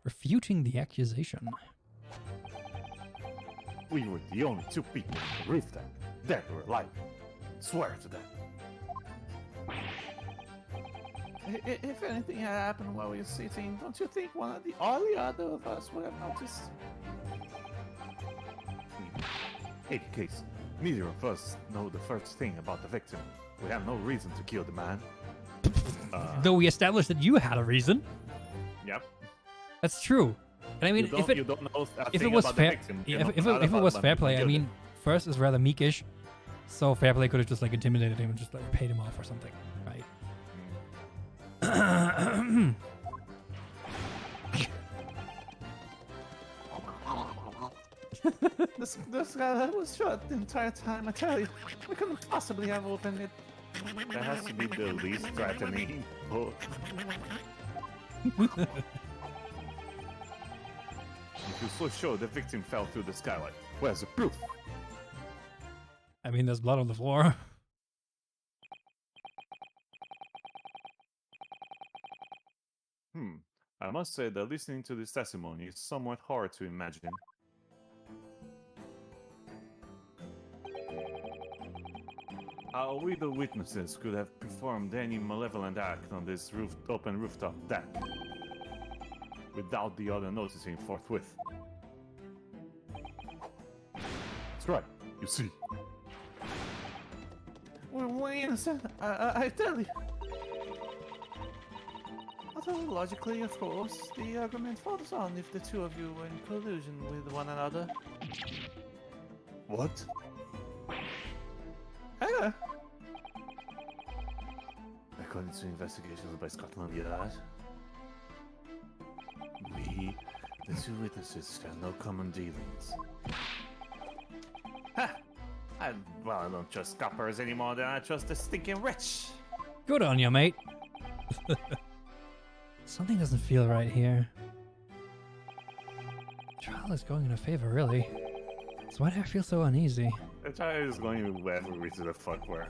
Refuting the accusation. We were the only two people in the roof deck, dead or alive. Swear to that. If anything had happened while we were sitting, don't you think all the other of us would have noticed? In any case, neither of us know the first thing about the victim. We have no reason to kill the man. Though we established that you had a reason. Yep. That's true. And I mean, You don't know a if thing it was about fair, the victim, if it was fair play, I mean, first is rather meekish, so fair play could have just like intimidated him and just like paid him off or something, right? This guy was shut the entire time. I tell you, we couldn't possibly have opened it. that has to be the least threatening. Oh. If you're so sure the victim fell through the skylight, where's the proof? I mean, there's blood on the floor. I must say that listening to this testimony is somewhat hard to imagine. How we the witnesses could have performed any malevolent act on this open rooftop deck without the other noticing forthwith. That's right, you see. We're innocent. I tell you. Although logically, of course, the argument falls on if the two of you were in collusion with one another. What? According to investigations by Scotland Yard, we, the two witnesses, have no common dealings. Ha! I don't trust coppers any more than I trust the stinking rich. Good on you, mate. Something doesn't feel right here. Trial is going in a favor, really. So why do I feel so uneasy? The trial is going wherever to the fuck where.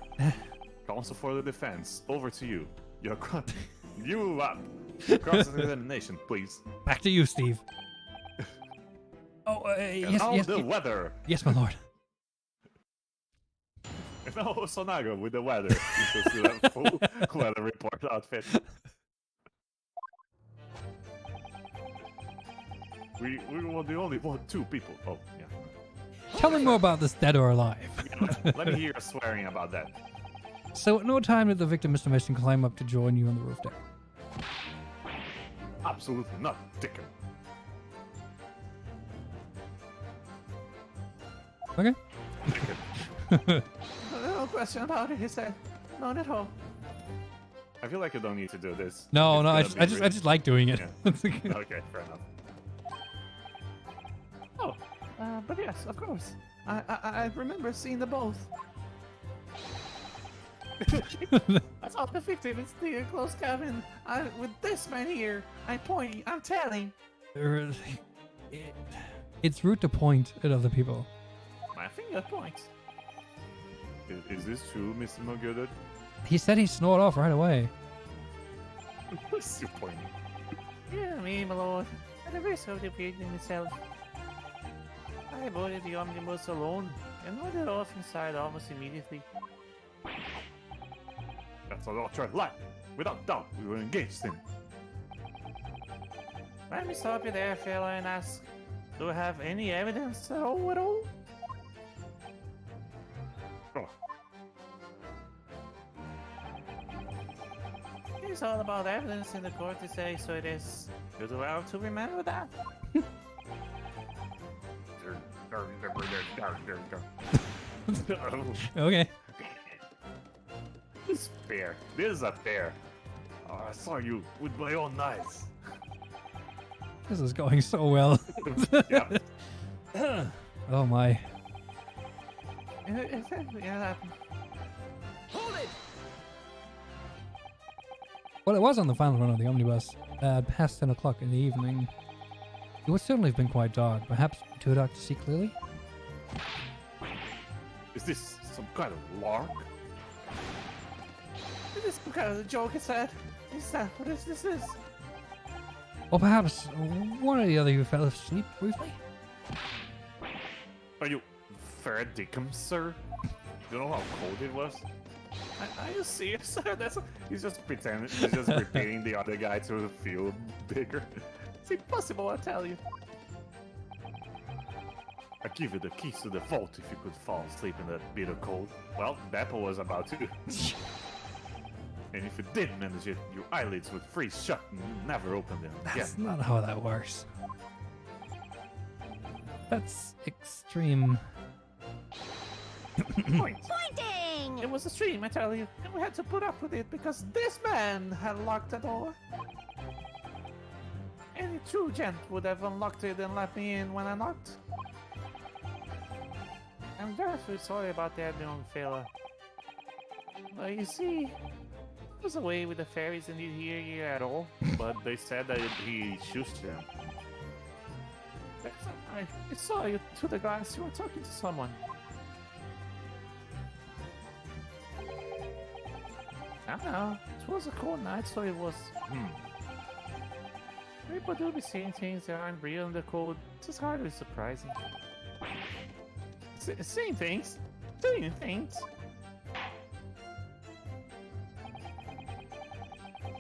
Counsel for the defense, over to you. You're you up. Cross-examination, please. Back to you, Steve. Oh, yes. The weather. Yes, my lord. No, Sonaga with the weather. You should still have full weather report outfit. We were the only two people. Oh, yeah. Tell me more about this dead or alive. Yeah, let me hear you swearing about that. So at no time did the victim, Mr. Mason, climb up to join you on the roof deck? Absolutely not, Dickon. Okay. No question about it, he said. None at all. I feel like you don't need to do this. No, I It's gonna be just like doing it. Yeah. Okay, fair enough. Oh, but yes, of course. I remember seeing the both. I saw the victim in the closed cabin. With this man here, I'm pointing, I'm telling. It's rude to point at other people. My finger points. Is this true, Mr. McGuilded? He said he snored off right away. What's your point? Yeah, me, my lord. At the risk of repeating myself. I boarded the omnibus alone and nodded off inside almost immediately. That's an ultra lie. Without doubt, we were engaged in. Let me stop you there, fella, and ask, do I have any evidence at all? Oh, It's all about evidence in the court to say, so it is. You're allowed to remember that. Okay. This bear. This is a bear. Oh, I saw you with my own eyes. This is going so well. Yeah. Oh my. If anything had happened. Hold it! Well, it was on the final run of the omnibus, past 10 o'clock in the evening. It would certainly have been quite dark, perhaps too dark to see clearly. Is this some kind of lark? Is this some kind of joke, it said? Is that what this is? Or perhaps one or the other of you fell asleep briefly? Are you fair dinkum, sir? You know how cold it was? Are you serious, sir? He's just pretending. He's just repeating the other guy to feel bigger. It's impossible, I tell you. I give you the keys to the vault if you could fall asleep in that bitter cold. Well, Beppo was about to. And if you did manage it, your eyelids would freeze shut and you'd never open them again. That's not how that works. That's extreme. Point. Pointing! It was a stream, I tell you, and we had to put up with it because this man had locked the door. Any true gent would have unlocked it and let me in when I knocked. I'm very sorry about that young fella. Well, you see, I was away with the fairies and didn't hear you at all. But they said that he shushed them. I saw you to the glass, you were talking to someone. I don't know, it was a cold night, so it was. People do be seeing things that aren't real in the cold. It's just hardly surprising. Seeing things? Doing things?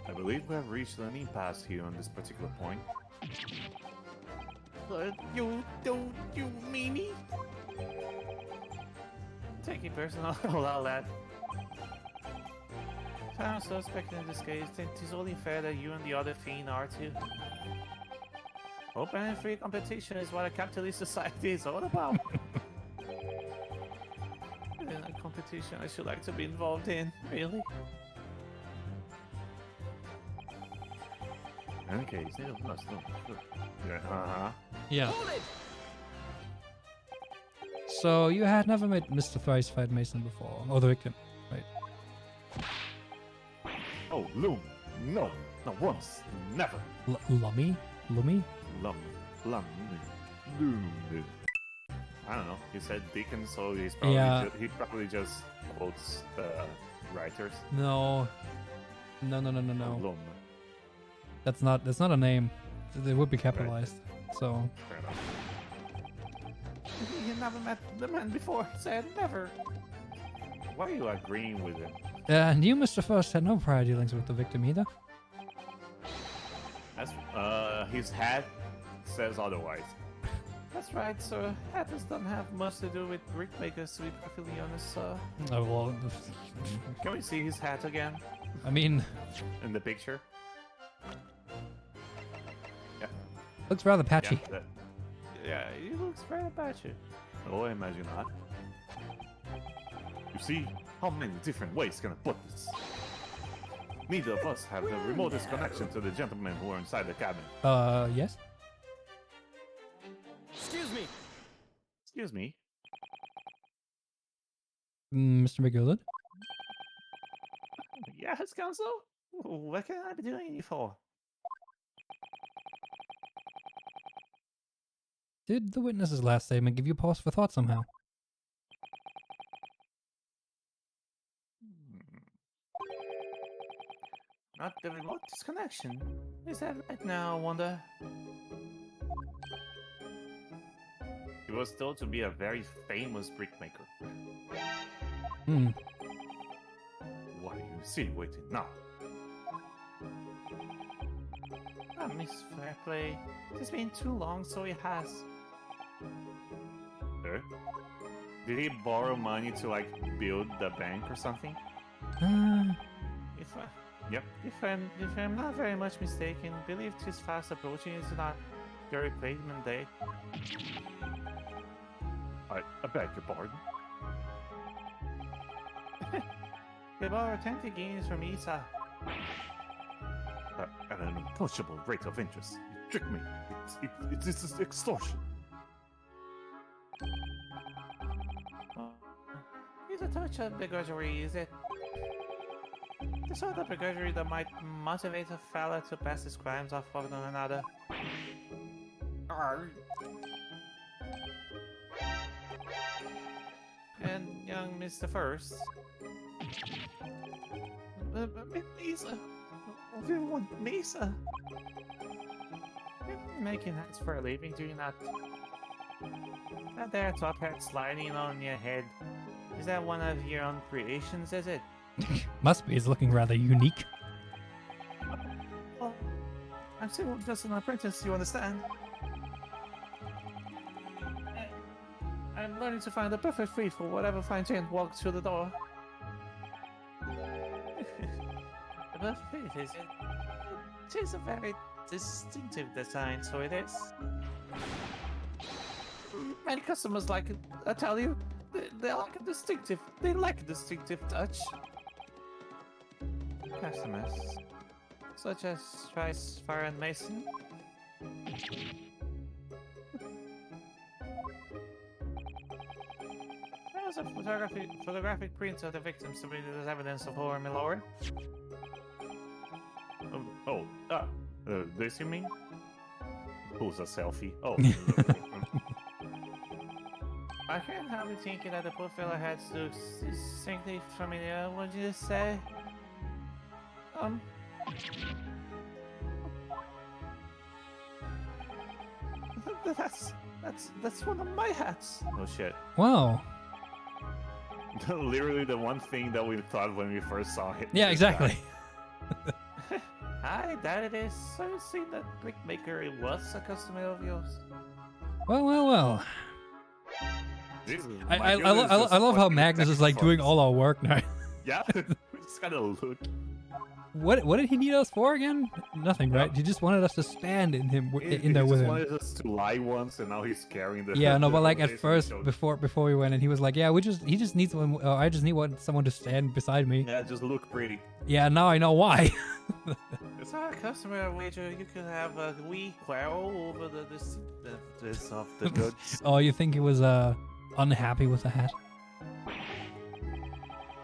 I believe we have reached an impasse here on this particular point. You meanie? Take it personal, all that. I'm suspect in this case, it is only fair that you and the other fiend are too. Open and free competition is what a capitalist society is all about. In a competition I should like to be involved in, really. In any case, it must know. Yeah, Yeah. So you had never met Mr. Thrice Fight Mason before, or the victim, right? Oh, Loom. No, not once. Never. Lummy? Lummy? Loom. I don't know. He said Deacon, so he's probably Yeah. he probably just quotes writers. No. No. Loom. That's not a name. It would be capitalized. So Fair enough. You never met the man before, said never. Why are you agreeing with him? and you, Mr. First, had no prior dealings with the victim either. That's his hat says otherwise. That's right, sir. Hatters don't have much to do with brickmakers, to be perfectly honest, sir. Oh, well, Can we see his hat again I mean, in the picture? looks rather patchy. Yeah, that, Yeah, he looks very patchy. oh, I imagine not. You see, how many different ways can I put this? Neither of us have the remotest connection to the gentlemen who are inside the cabin. Yes? Excuse me! Excuse me. Mr. McGuilded? Yes, counsel? What can I be doing you for? Did the witness's last statement give you pause for thought somehow? Not the remote disconnection. Is that right now, I wonder? He was told to be a very famous brickmaker. Hmm. What are you insinuating now? Ah, Miss Fairplay. It's been too long, so it has. Did he borrow money to like build the bank or something? If I'm not very much mistaken, believe this fast approaching is not your replacement date. I beg your pardon. They borrowed 20 guineas from Isa. At an approachable rate of interest. You tricked me. It's extortion. It's a touch of begrudgery, is it? The sort of begrudgery that might motivate a fella to pass his crimes off of one another. Arr. And young Mr. First. Mesa. I didn't want Mesa. You're making hats for a living, do you not? That there top hat sliding on your head. Is that one of your own creations, is it? Must be. It's looking rather unique. Well, I'm still just an apprentice, you understand? I'm learning to find the perfect fit for whatever fine gent walks through the door. The perfect fit, is it? It is a very distinctive design, so it is. Many customers like it, I tell you. They like a distinctive touch. Customers, such as Trice, Fire, and Mason. There's a photographic print of the victim submitted as evidence of horror, my lord. This you mean? Who's a selfie? Oh. I can't help but thinking that the poor fellow had looks distinctly familiar, would you say? That's one of my hats. Oh shit. Wow. Literally the one thing that we thought when we first saw it. Yeah, exactly. Aye, that it is. I've seen that brickmaker. It was a customer of yours. Well. Jesus, I love how Magnus is like doing all our work now. Yeah, we just gotta look. What did he need us for again? Nothing, right? He just wanted us to stand in him in there with him. He just wanted us to lie once, and now he's carrying the. Yeah, no, the but like at revelation first, showed. before we went, and he was like, "Yeah, he just needs one. I just need someone to stand beside me." Yeah, just look pretty. Yeah, now I know why. It's our customer wager. You could have a wee quarrel over the distinctiveness of the goods. Oh, you think he was unhappy with the hat?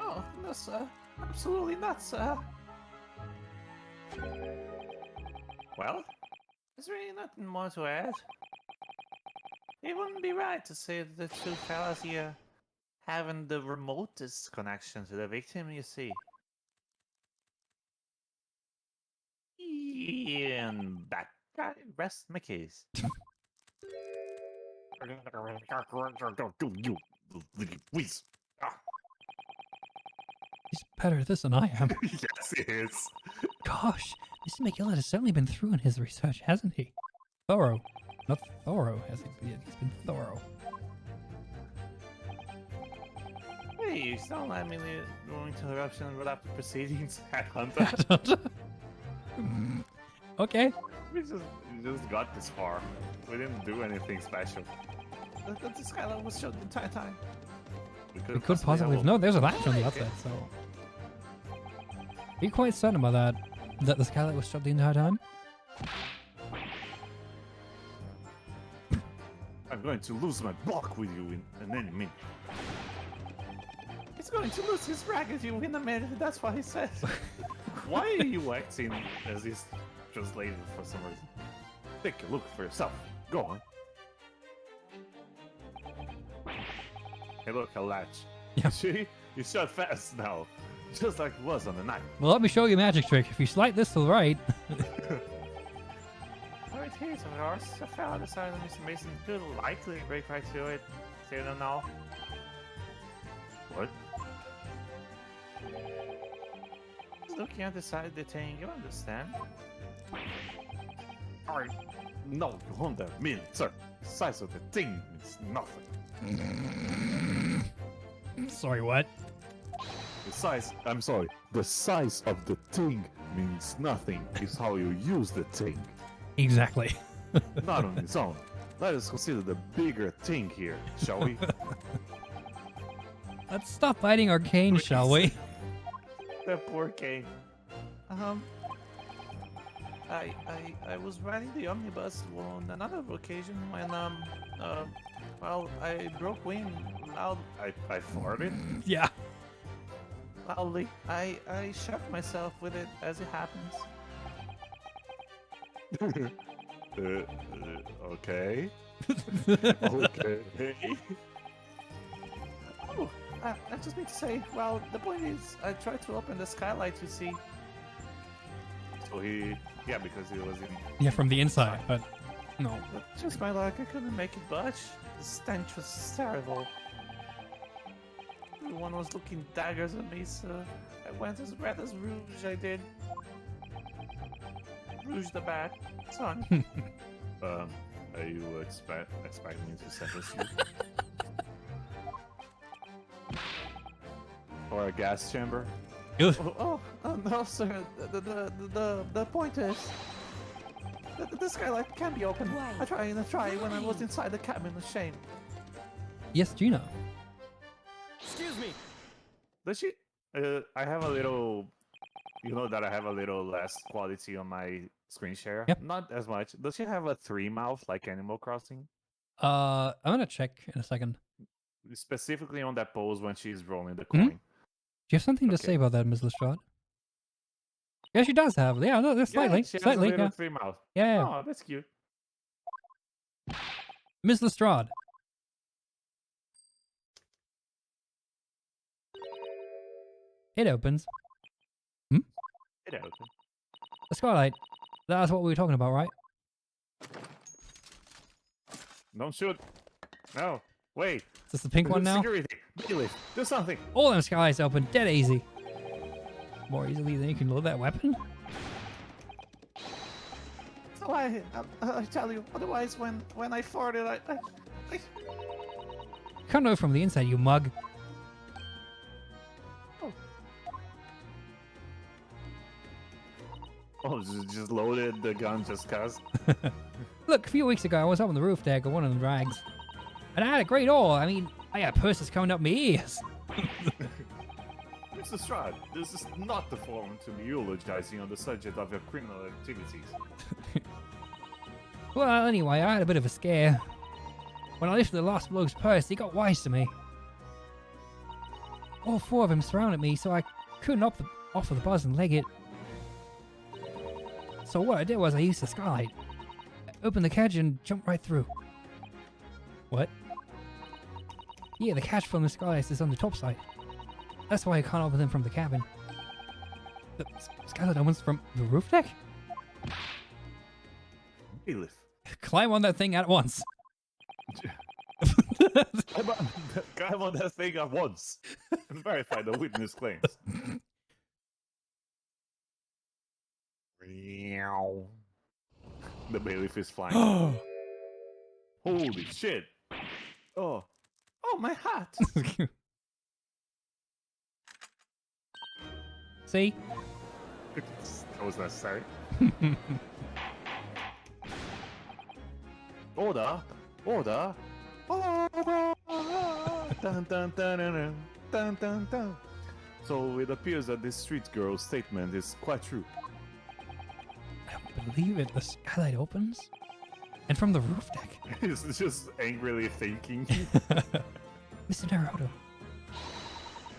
Oh no, sir. Absolutely not, sir. Well, There's really nothing more to add. It wouldn't be right to say that the two fellas here haven't the remotest connection to the victim, you see. And that guy rests my case. Whiz. Ah. He's better at this than I am. Yes, he is. Gosh, Mr. McGuilded has certainly been through in his research, hasn't he? Thorough. Not thorough, has he? Yeah, he's been thorough. Hey, don't let me go interruption without the proceedings, Headhunter. Okay. We just got this far. We didn't do anything special. The skylight was shut the entire time. We could possibly have. No, there's a latch on the outside, so. Be quite certain about that. That the skylight was shut the entire time? I'm going to lose my block with you in any minute. He's going to lose his rag if you win a minute, that's what he says. Why are you acting as he's translated for some reason? Take a look for yourself. Go on. Hey, look, a latch. Yeah. See? You shut fast now. Just like it was on the night. Well, let me show you a magic trick. If you slide this to the right. Right here, of course. A fella decided Mr. Mason could likely break right through it. So you don't know. What? Looking at the side of the thing, you understand? Alright. No, you won't have minute, sir. The size of the thing means nothing. Sorry, what? I'm sorry. The size of the thing means nothing. It's how you use the thing. Exactly. Not on its own. Let us consider the bigger thing here, shall we? Let's stop biting our cane, shall we? That poor Kane. I was riding the omnibus on another occasion when well, I broke wind loud. I farted? Yeah. Loudly. I shocked myself with it as it happens. Okay. Okay. Oh, I just need to say, well, the point is, I tried to open the skylight, you see. So he Yeah, because it was in. Yeah, from the inside, but no. Just my luck, I couldn't make it budge. The stench was terrible. Everyone was looking daggers at me, so I went as red as Rouge. I did. Rouge the Bat. Son. Are you expecting me to sentence you? Or a gas chamber? Good. Oh no, sir. The point is, the skylight can be opened. I tried when I was inside the cabin of shame. Yes, Gina. Excuse me. Does she? I have a little. You know that I have a little less quality on my screen share. Yep. Not as much. Does she have a 3-mouth like Animal Crossing? I'm gonna check in a second. Specifically on that pose when she's rolling the Hmm? coin. Do you have something to Okay. say about that, Ms. Lestrade? Yeah, she does have. Yeah, no, slightly. Yeah, she has Slightly, a little yeah. 3-mouth. Yeah. Oh, that's cute. Ms. Lestrade. It opens. It opens. The skylight. That's what we were talking about, right? Don't shoot. No. Wait. Is this the pink one now? Security. Bailey, do something. All them skylights open dead easy. More easily than you can load that weapon. So I tell you. Otherwise, when I farted, I Can't know from the inside, you mug. Oh, just loaded the gun just cuz. Look, a few weeks ago, I was up on the roof deck of one of them drags. And I had a great haul. I mean, I had purses coming up my ears. Mr. Strad, this is not the forum to be eulogizing on the subject of your criminal activities. Well, anyway, I had a bit of a scare. When I lifted the last bloke's purse, he got wise to me. All 4 of them surrounded me, so I couldn't offer the buzz and leg it. So what I did was I used the skylight. I opened the catch and jumped right through. What? Yeah, the catch from the skylight is on the top side. That's why I can't open them from the cabin. The skylight opens from the roof deck? Bailiff. Climb on that thing at once. Climb on that thing at once and verify the witness claims. The bailiff is flying. Holy shit! Oh, my hat. See? that was necessary. Order! Order! Order! Dun, dun, dun, dun, dun, dun, dun. So it appears that this street girl's statement is quite true. I don't believe it. The skylight opens? And from the roof deck. He's just angrily thinking. Mr. Naruto.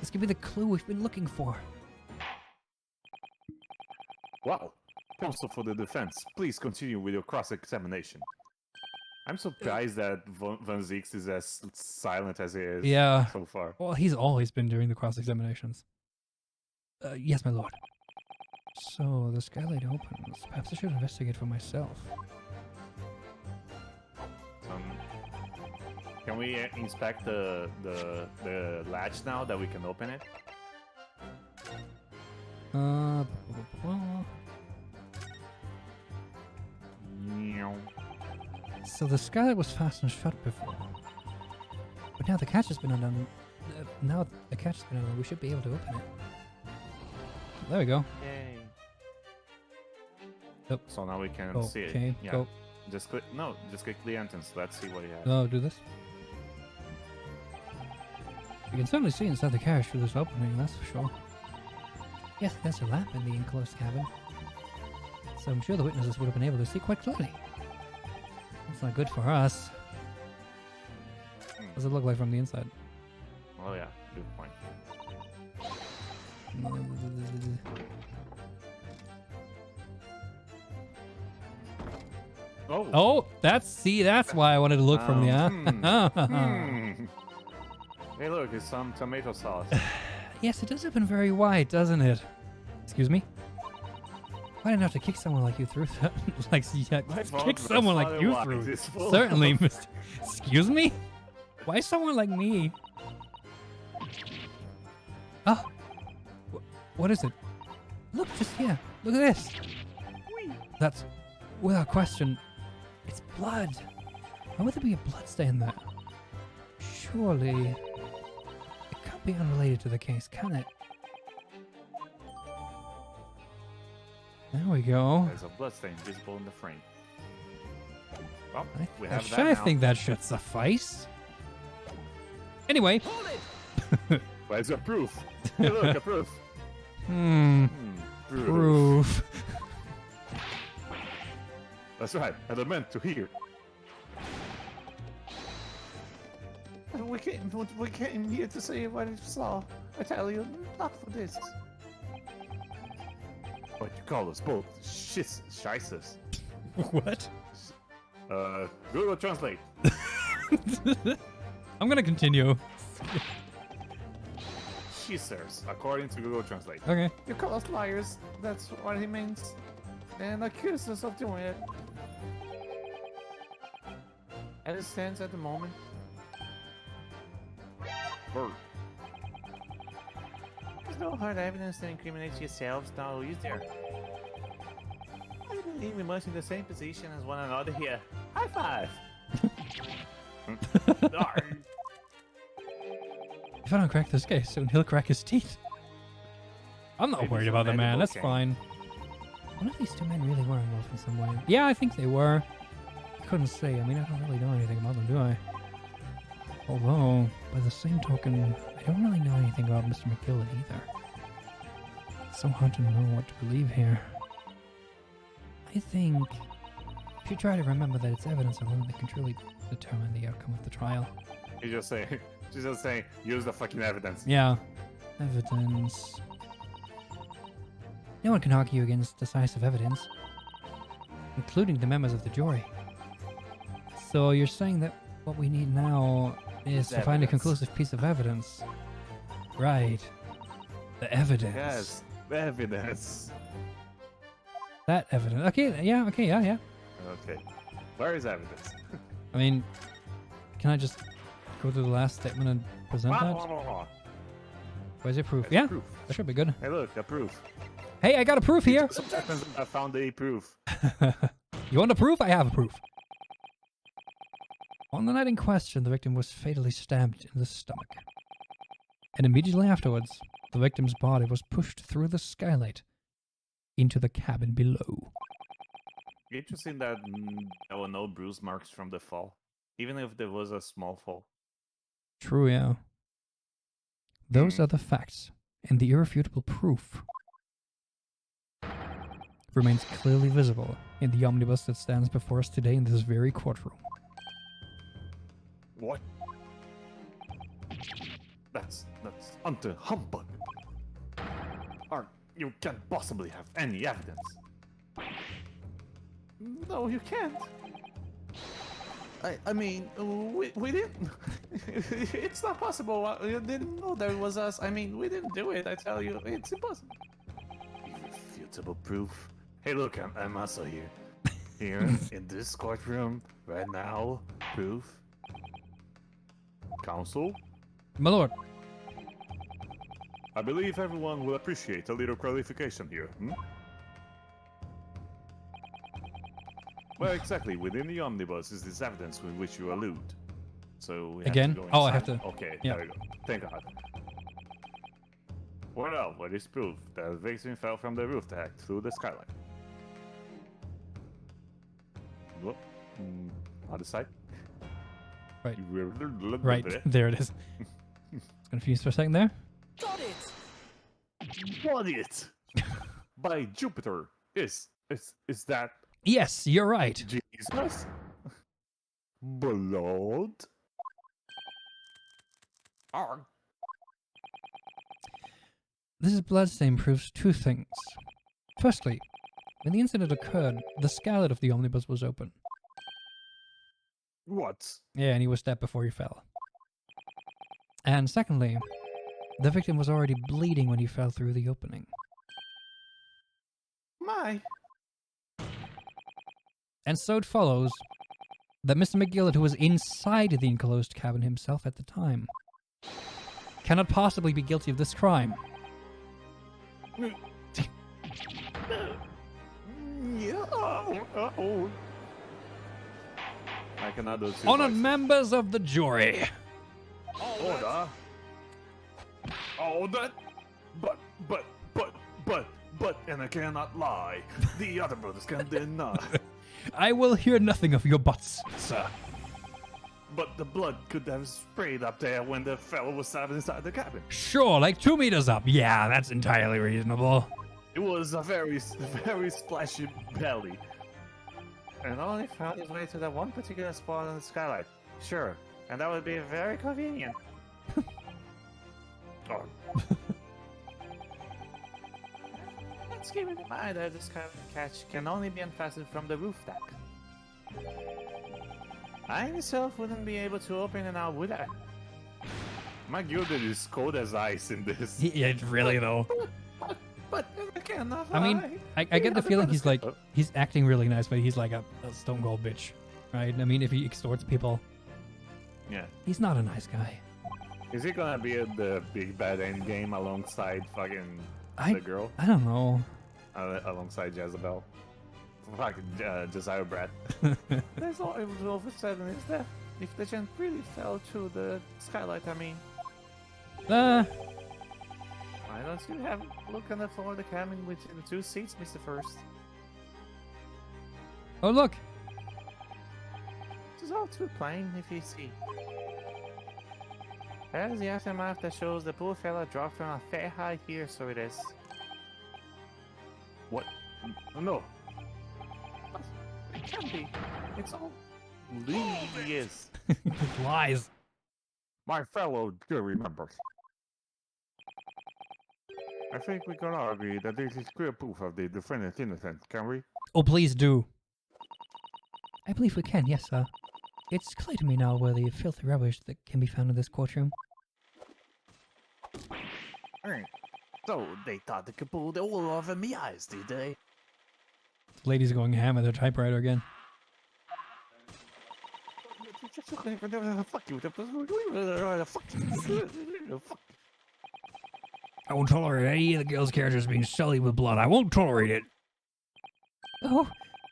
This could be the clue we've been looking for. Wow. Counsel for the defense, please continue with your cross-examination. I'm surprised that Van Zix is as silent as he is Yeah. so far. Well, he's always been doing the cross-examinations. Yes, my lord. So, the skylight opens. Perhaps I should investigate for myself. Can we inspect the latch now that we can open it? Blah, blah, blah. So the skylight was fastened shut before. But now the catch has been undone. Now the catch has been undone, we should be able to open it. There we go. Yay. So now we can see it. Okay, Yeah. go. Just click. No, just click the entrance. Let's see what he has. No, do this. You can certainly see inside the carriage through this opening, that's for sure. Yes, there's a lamp in the enclosed cabin. So I'm sure the witnesses would have been able to see quite clearly. It's not good for us. What does it look like from the inside? Oh yeah, good point. Oh. Oh, that's why I wanted to look from the Hey, look, it's some tomato sauce. Yes, it does open very wide, doesn't it? Excuse me? I didn't have to kick someone like you through that. Like, yeah, My fault, kick that's someone not like you why through. this fool- Certainly, Mr. Excuse me? Why someone like me? Ah! What is it? Look, just here. Look at this. That's, without question, it's blood. How would there be a blood stain there? Surely, it can't be unrelated to the case, can it? There we go. There's a bloodstain visible in the frame. Well, we I have that now. think that should suffice. Anyway. Hold it! Where's your proof? Hey, look, a proof. Proof. That's right. I meant to hear. We came here to see what you saw. I tell you, not for this. What you call us both? Shices. What? Google Translate. I'm gonna continue. Shissers, according to Google Translate. Okay. You call us liars, that's what he means. And accuse us of doing it. As it stands at the moment, Bird. there's no hard evidence that incriminates yourselves now, is there? I believe we're much in the same position as one another here. High five! Darn. If I don't crack this case, soon he'll crack his teeth. I'm not Maybe worried some about the man, edible that's cane. fine. What if these two men really were involved in some way? Yeah, I think they were. I couldn't say. I mean, I don't really know anything about them, do I? Although, by the same token, I don't really know anything about Mr. McGuilded either. It's so hard to know what to believe here. I think if you try to remember that it's evidence alone that can truly determine the outcome of the trial. You just say, use the fucking evidence. Yeah, evidence. No one can argue against decisive evidence, including the members of the jury. So you're saying that what we need now is to find a Evidence. conclusive piece of evidence. Right. The evidence. Yes, the evidence. That evidence. Okay, yeah, yeah. Okay. Where is evidence? I mean, can I just go to the last statement and present that? Where's your proof? There's Yeah, proof. that should be good. Hey, look, a proof. Hey, I got a proof here! Some happens, I found a proof. You want a proof? I have a proof. On the night in question, the victim was fatally stabbed in the stomach. And immediately afterwards, the victim's body was pushed through the skylight into the cabin below. Interesting that there were no bruise marks from the fall, even if there was a small fall. True, yeah. Those are the facts, and the irrefutable proof remains clearly visible in the omnibus that stands before us today in this very courtroom. What? That's utter humbug. Or you can't possibly have any evidence. no, you can't. I mean, we didn't. It's not possible. You didn't know that it was us. I mean, we didn't do it. I tell you, it's impossible. Irrefutable proof. Hey, look, I'm also here. Here in this courtroom right now. Proof. Counsel. My lord, I believe everyone will appreciate a little qualification here. Well, exactly. Within the omnibus is this evidence with which you allude. So we Again? Have to go Oh, I have inside. to- Okay, yeah. there we go. Thank God. Well, what is proof that the victim fell from the roof deck through the skylight? Whoop. Other side. Right. Right. right, there it is. I was confused for a second there. Got it! Got it. By Jupiter. Is that Yes, you're right. Jesus? Blood? Arg. This bloodstain proves two things. Firstly, when the incident occurred, the skylight of the omnibus was open. What? Yeah, and he was stabbed before he fell. And secondly, the victim was already bleeding when he fell through the opening. lie. And so it follows that Mr. McGuilded, who was inside the enclosed cabin himself at the time, cannot possibly be guilty of this crime. Yeah. Oh. I cannot do two Honored voices. members of the jury. Order. Oh, that. But, and I cannot lie. The other brothers can deny. I will hear nothing of your buts, sir. But the blood could have sprayed up there when the fellow was sat inside the cabin. Sure, like 2 meters up. Yeah, that's entirely reasonable. It was a very splashy belly. And only found his way to that one particular spot on the skylight. Sure, and that would be very convenient. Oh, Let's keep in mind that this kind of catch can only be unfastened from the roof deck. I myself wouldn't be able to open it now, would I? McGuilded is cold as ice in this. Yeah, really though. But I cannot I mean, I get the feeling he's like, he's acting really nice, but he's like a stone cold bitch, right? I mean, if he extorts people, Yeah. he's not a nice guy. Is he gonna be at the big bad end game alongside fucking the girl? I don't know. Alongside Jezebel? Fucking Josiah Brad. There's all it was all of a sudden is that if the gent really fell through the skylight, I mean, why don't you have a look on the floor of the cabin between the two seats, Mr. First? Oh, look. This is all too plain if you see. There's the aftermath that shows the poor fella dropped from a fair height here, so it is. What? No. It can be. It's all Yes. Lies. My fellow jury members. I think we can all agree that this is clear proof of the defendant's innocence, can we? Oh, please do. I believe we can, yes, sir. It's clear to me now where the filthy rubbish that can be found in this courtroom. So they thought they could pull the wool over me eyes, did they? Ladies going ham at their typewriter again. Fuck you. Fuck you. I won't tolerate any of the girls' characters being sullied with blood. I won't tolerate it. Oh,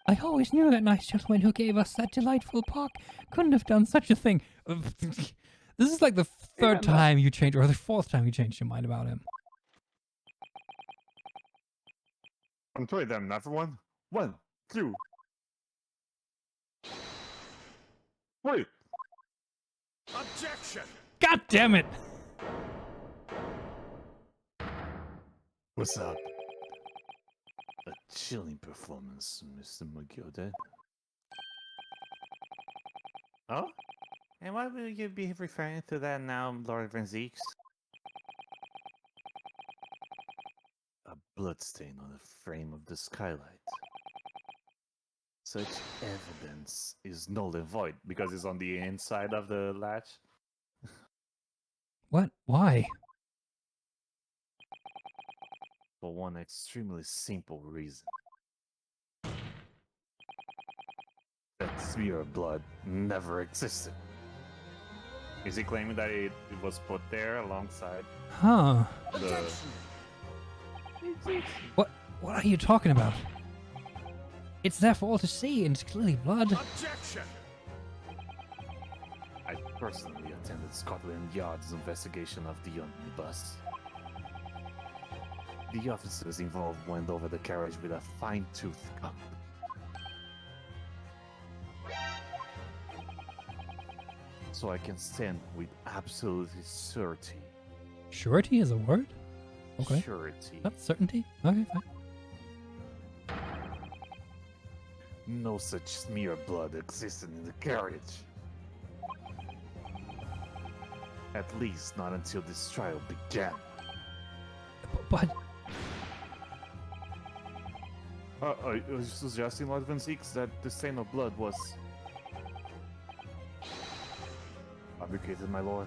I always knew that nice gentleman who gave us that delightful park couldn't have done such a thing. This is like the third time you changed, or the fourth time you changed your mind about him. I'm trying them, not for one. 1, 2. Wait. Objection! God damn it! What's up? A chilling performance, Mr. McGuilded. Oh? And why will you be referring to that now, Lord Van Zeeks? A bloodstain on the frame of the skylight. Such evidence is null and void because it's on the inside of the latch. What? Why? For one extremely simple reason. That smear of blood never existed. Is he claiming that it was put there alongside Huh. the... What are you talking about? It's there for all to see, and it's clearly blood. Objection! I personally attended Scotland Yard's investigation of the omnibus. The officers involved went over the carriage with a fine-tooth comb. So I can stand with absolute certainty. Surety is a word? Okay. Surety. Not certainty? Okay, fine. No such smear of blood existed in the carriage. At least not until this trial began. But I was suggesting, Lord Van Zeeks, that the stain of blood was... fabricated, my lord?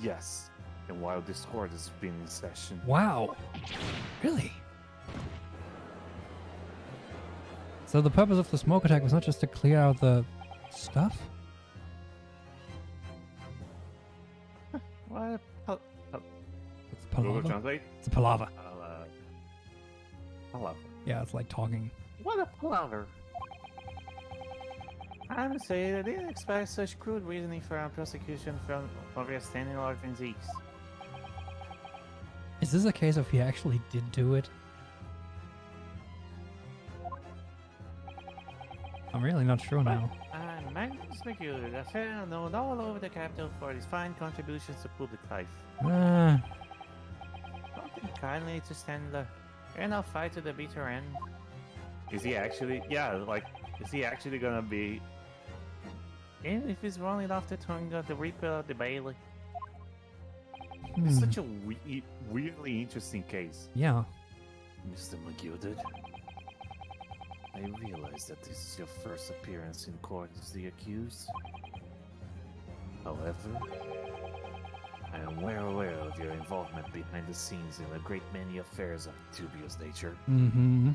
Yes. And while this court has been in session... wow. Really? So the purpose of the smoke attack was not just to clear out the stuff? What? It's Google palaver. Translate. It's a palaver. Palaver. Yeah, it's like talking. What a palaver. I must say, I didn't expect such crude reasoning for our prosecution from of your standing Lord Zeeks. Is this a case of he actually did do it? I'm really not sure now. I'm Magnus McGuilded, a fan known all over the capital for his fine contributions to public life. Uh, Don't think kindly to Standler, and I'll fight to the bitter end. Is he actually? Yeah, like, is he actually gonna be? And if he's wrong enough to turn the Reaper of the Bailey. It's hmm. such a weirdly interesting case. Yeah. Mr. McGuilded, I realize that this is your first appearance in court as the accused. However, I am well aware of your involvement behind the scenes in a great many affairs of dubious nature. Mm-hmm.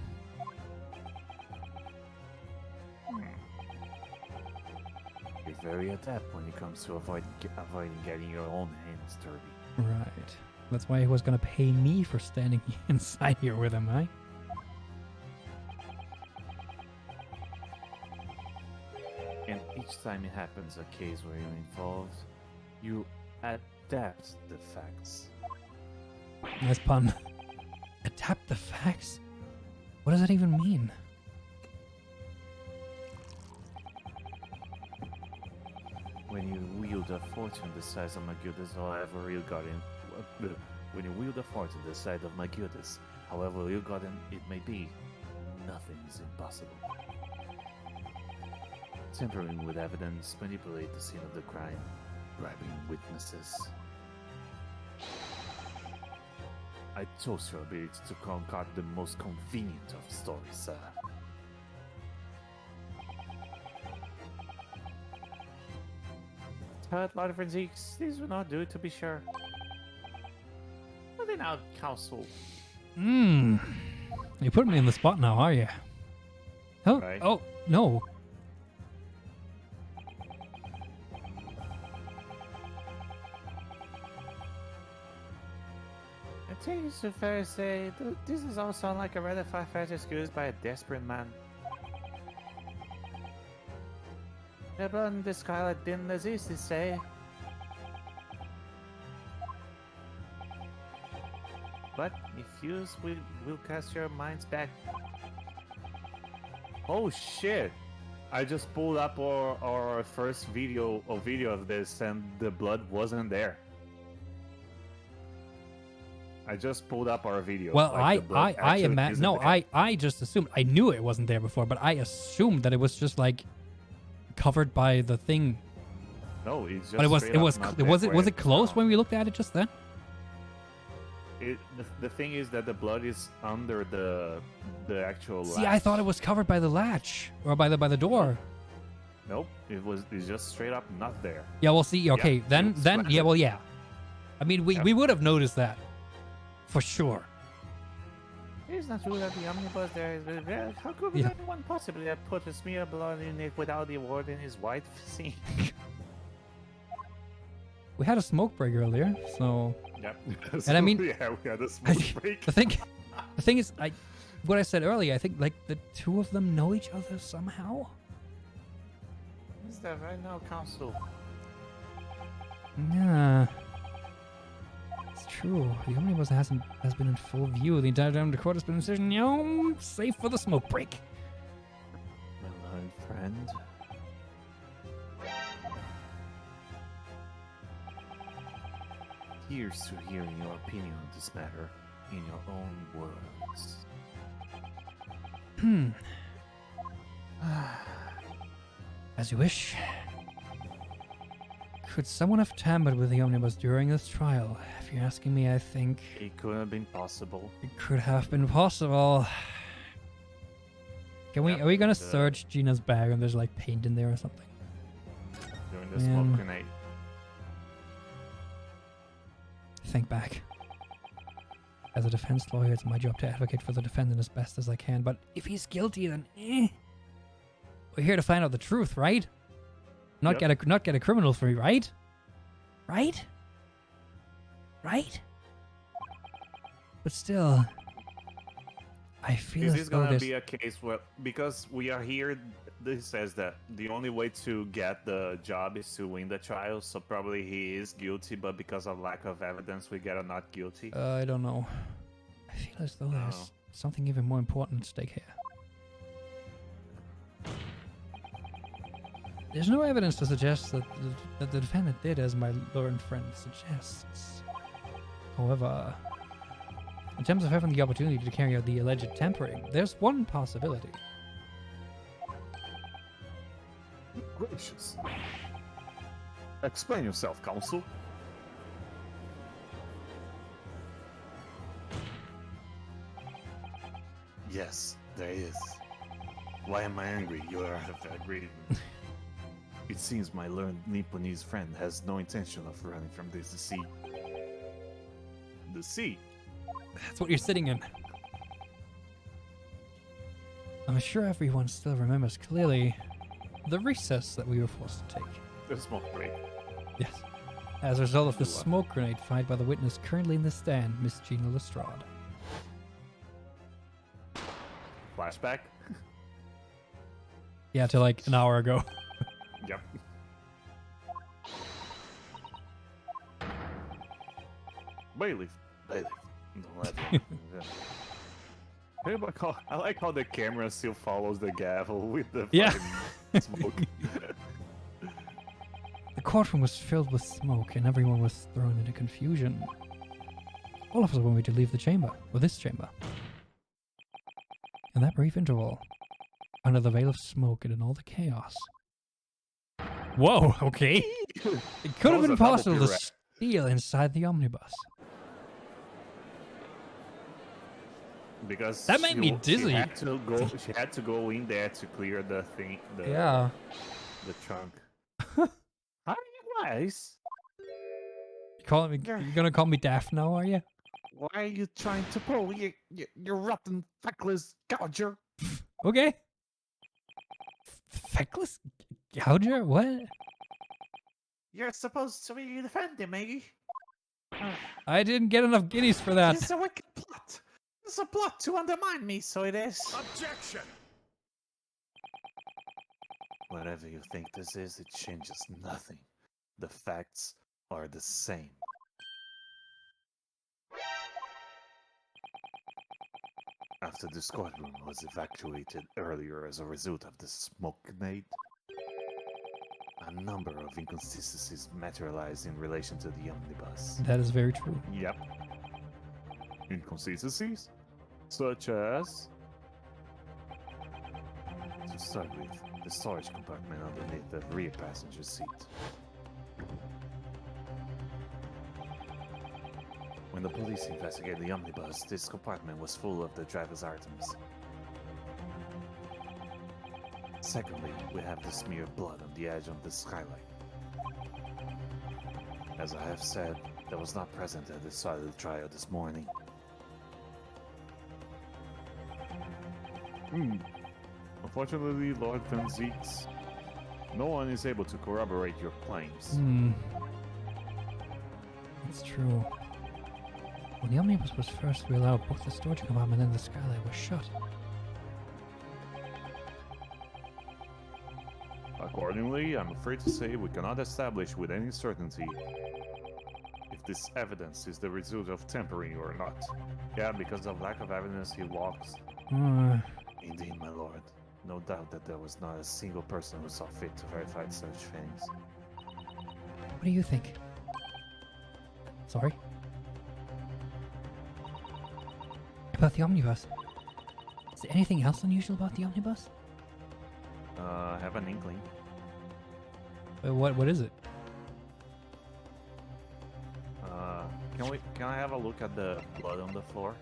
You're very adept when it comes to avoiding getting your own hands dirty. Right. That's why he was gonna pay me for standing inside here with him, eh? And each time it happens, a case where you're involved, you adapt the facts. Nice pun. Adapt the facts? What does that even mean? When you wield a fortune the size of McGuilded, however ill-gotten, when you wield a fortune the size of McGuilded, however ill-gotten it may be, nothing is impossible. Tampering with evidence, manipulate the scene of the crime, bribing witnesses. I toast your ability to concoct the most convenient of stories, sir. Third Lord Zeeks, these will not do, to be sure. But then our council. Mmm. You put me in the spot now, are you? Oh, Right. oh, no. I think it's fair to say, this does all sound like a rather far-fetched excuse by a desperate man. The blood in the skylight didn't exist, you say? But if used, we'll cast your minds back. Oh shit! I just pulled up our first video of this, and the blood wasn't there. I just pulled up our video. Well, like, the blood I actually imagine. isn't No, there. I just assumed. I knew it wasn't there before, but I assumed that it was just like covered by the thing. No, it's just. But it was straight it up was not it was there it was where it close found. when we looked at it just then? The thing is that the blood is under the actual. See, latch. I thought it was covered by the latch or by the door. Nope, it's just straight up not there. Yeah, we'll see. Okay, Yeah, then it's yeah, flattened. well, yeah. I mean, Yep. we would have noticed that for sure. It's not true that the omnibus there is very rare. How could Yeah. anyone possibly have put a smear of blood in it without the award in his white scene? We had a smoke break earlier, so Yep. And I mean- yeah, we had a smoke break. the thing is, what I said earlier, I think like the two of them know each other somehow. Is that right now, council? Yeah, it's true. The omnibus has been in full view the entire time the court has been in decision. Safe for the smoke break. My learned friend. Here's to hearing your opinion on this matter in your own words. Hmm. As you wish. Could someone have tampered with the omnibus during this trial? If you're asking me, I think It couldn't have been possible. it could have been possible. Are we gonna the- search Gina's bag and there's like paint in there or something? During the Man. smoke grenade. Think back. As a defense lawyer, it's my job to advocate for the defendant as best as I can, but if he's guilty, then We're here to find out the truth, right? Not Yep. get a criminal free, right? Right? Right? But still, I feel Is as this though gonna this... be a case where, because we are here, this says that the only way to get the job is to win the trial, so probably he is guilty, but because of lack of evidence, we get a not guilty. I don't know. I feel as though there's Oh. something even more important at stake here. There's no evidence to suggest that the defendant did as my learned friend suggests. However, in terms of having the opportunity to carry out the alleged tampering, there's one possibility. Gracious. Explain yourself, counsel. Yes, there is. Why am I angry? You are agreed. It seems my learned Nipponese friend has no intention of running from this sea. The sea? That's what you're sitting in. I'm sure everyone still remembers clearly the recess that we were forced to take. The smoke break. Yes. As a result of the smoke grenade fired by the witness currently in the stand, Miss Gina Lestrade. Flashback? Yeah, to like an hour ago. Yep. Bailiff. Don't let me. Hey, but I like how the camera still follows the gavel with the Yeah. fucking smoke. The courtroom was filled with smoke and everyone was thrown into confusion. All of us wanted to leave the chamber, or this chamber. In that brief interval, under the veil of smoke and in all the chaos. Whoa, okay. It could have was been a double possible to pirouette. steal inside the omnibus. Because That made me dizzy. She had to go in there to clear the thing. Yeah. The trunk. Hi, guys. You're gonna call me daft now, are you? Why are you trying to pull? You rotten, feckless gouger. Okay. Feckless gouger? What? You're supposed to be defending me. I didn't get enough guineas for that. It's a wicked plot. It's a plot to undermine me, so it is. Objection! Whatever you think this is, it changes nothing. The facts are the same. After this courtroom was evacuated earlier as a result of the smoke grenade, a number of inconsistencies materialized in relation to the omnibus. That is very true. Yep. Inconsistencies? Such as... To start with, the storage compartment underneath the rear passenger seat. When the police investigated the omnibus, this compartment was full of the driver's items. Secondly, we have the smear of blood on the edge of the skylight. As I have said, that was not present at the start of the trial this morning. Unfortunately, Lord Van Zeeks, no one is able to corroborate your claims. That's true. When the omnibus was first wheeled out, both the storage compartment and the skylight were shut. Accordingly, I'm afraid to say we cannot establish with any certainty if this evidence is the result of tampering or not. Yeah, because of lack of evidence, he walks. Indeed, my lord. No doubt that there was not a single person who saw fit to verify such things. What do you think? Sorry? About the omnibus? Is there anything else unusual about the omnibus? I have an inkling. What is it? Can I have a look at the blood on the floor?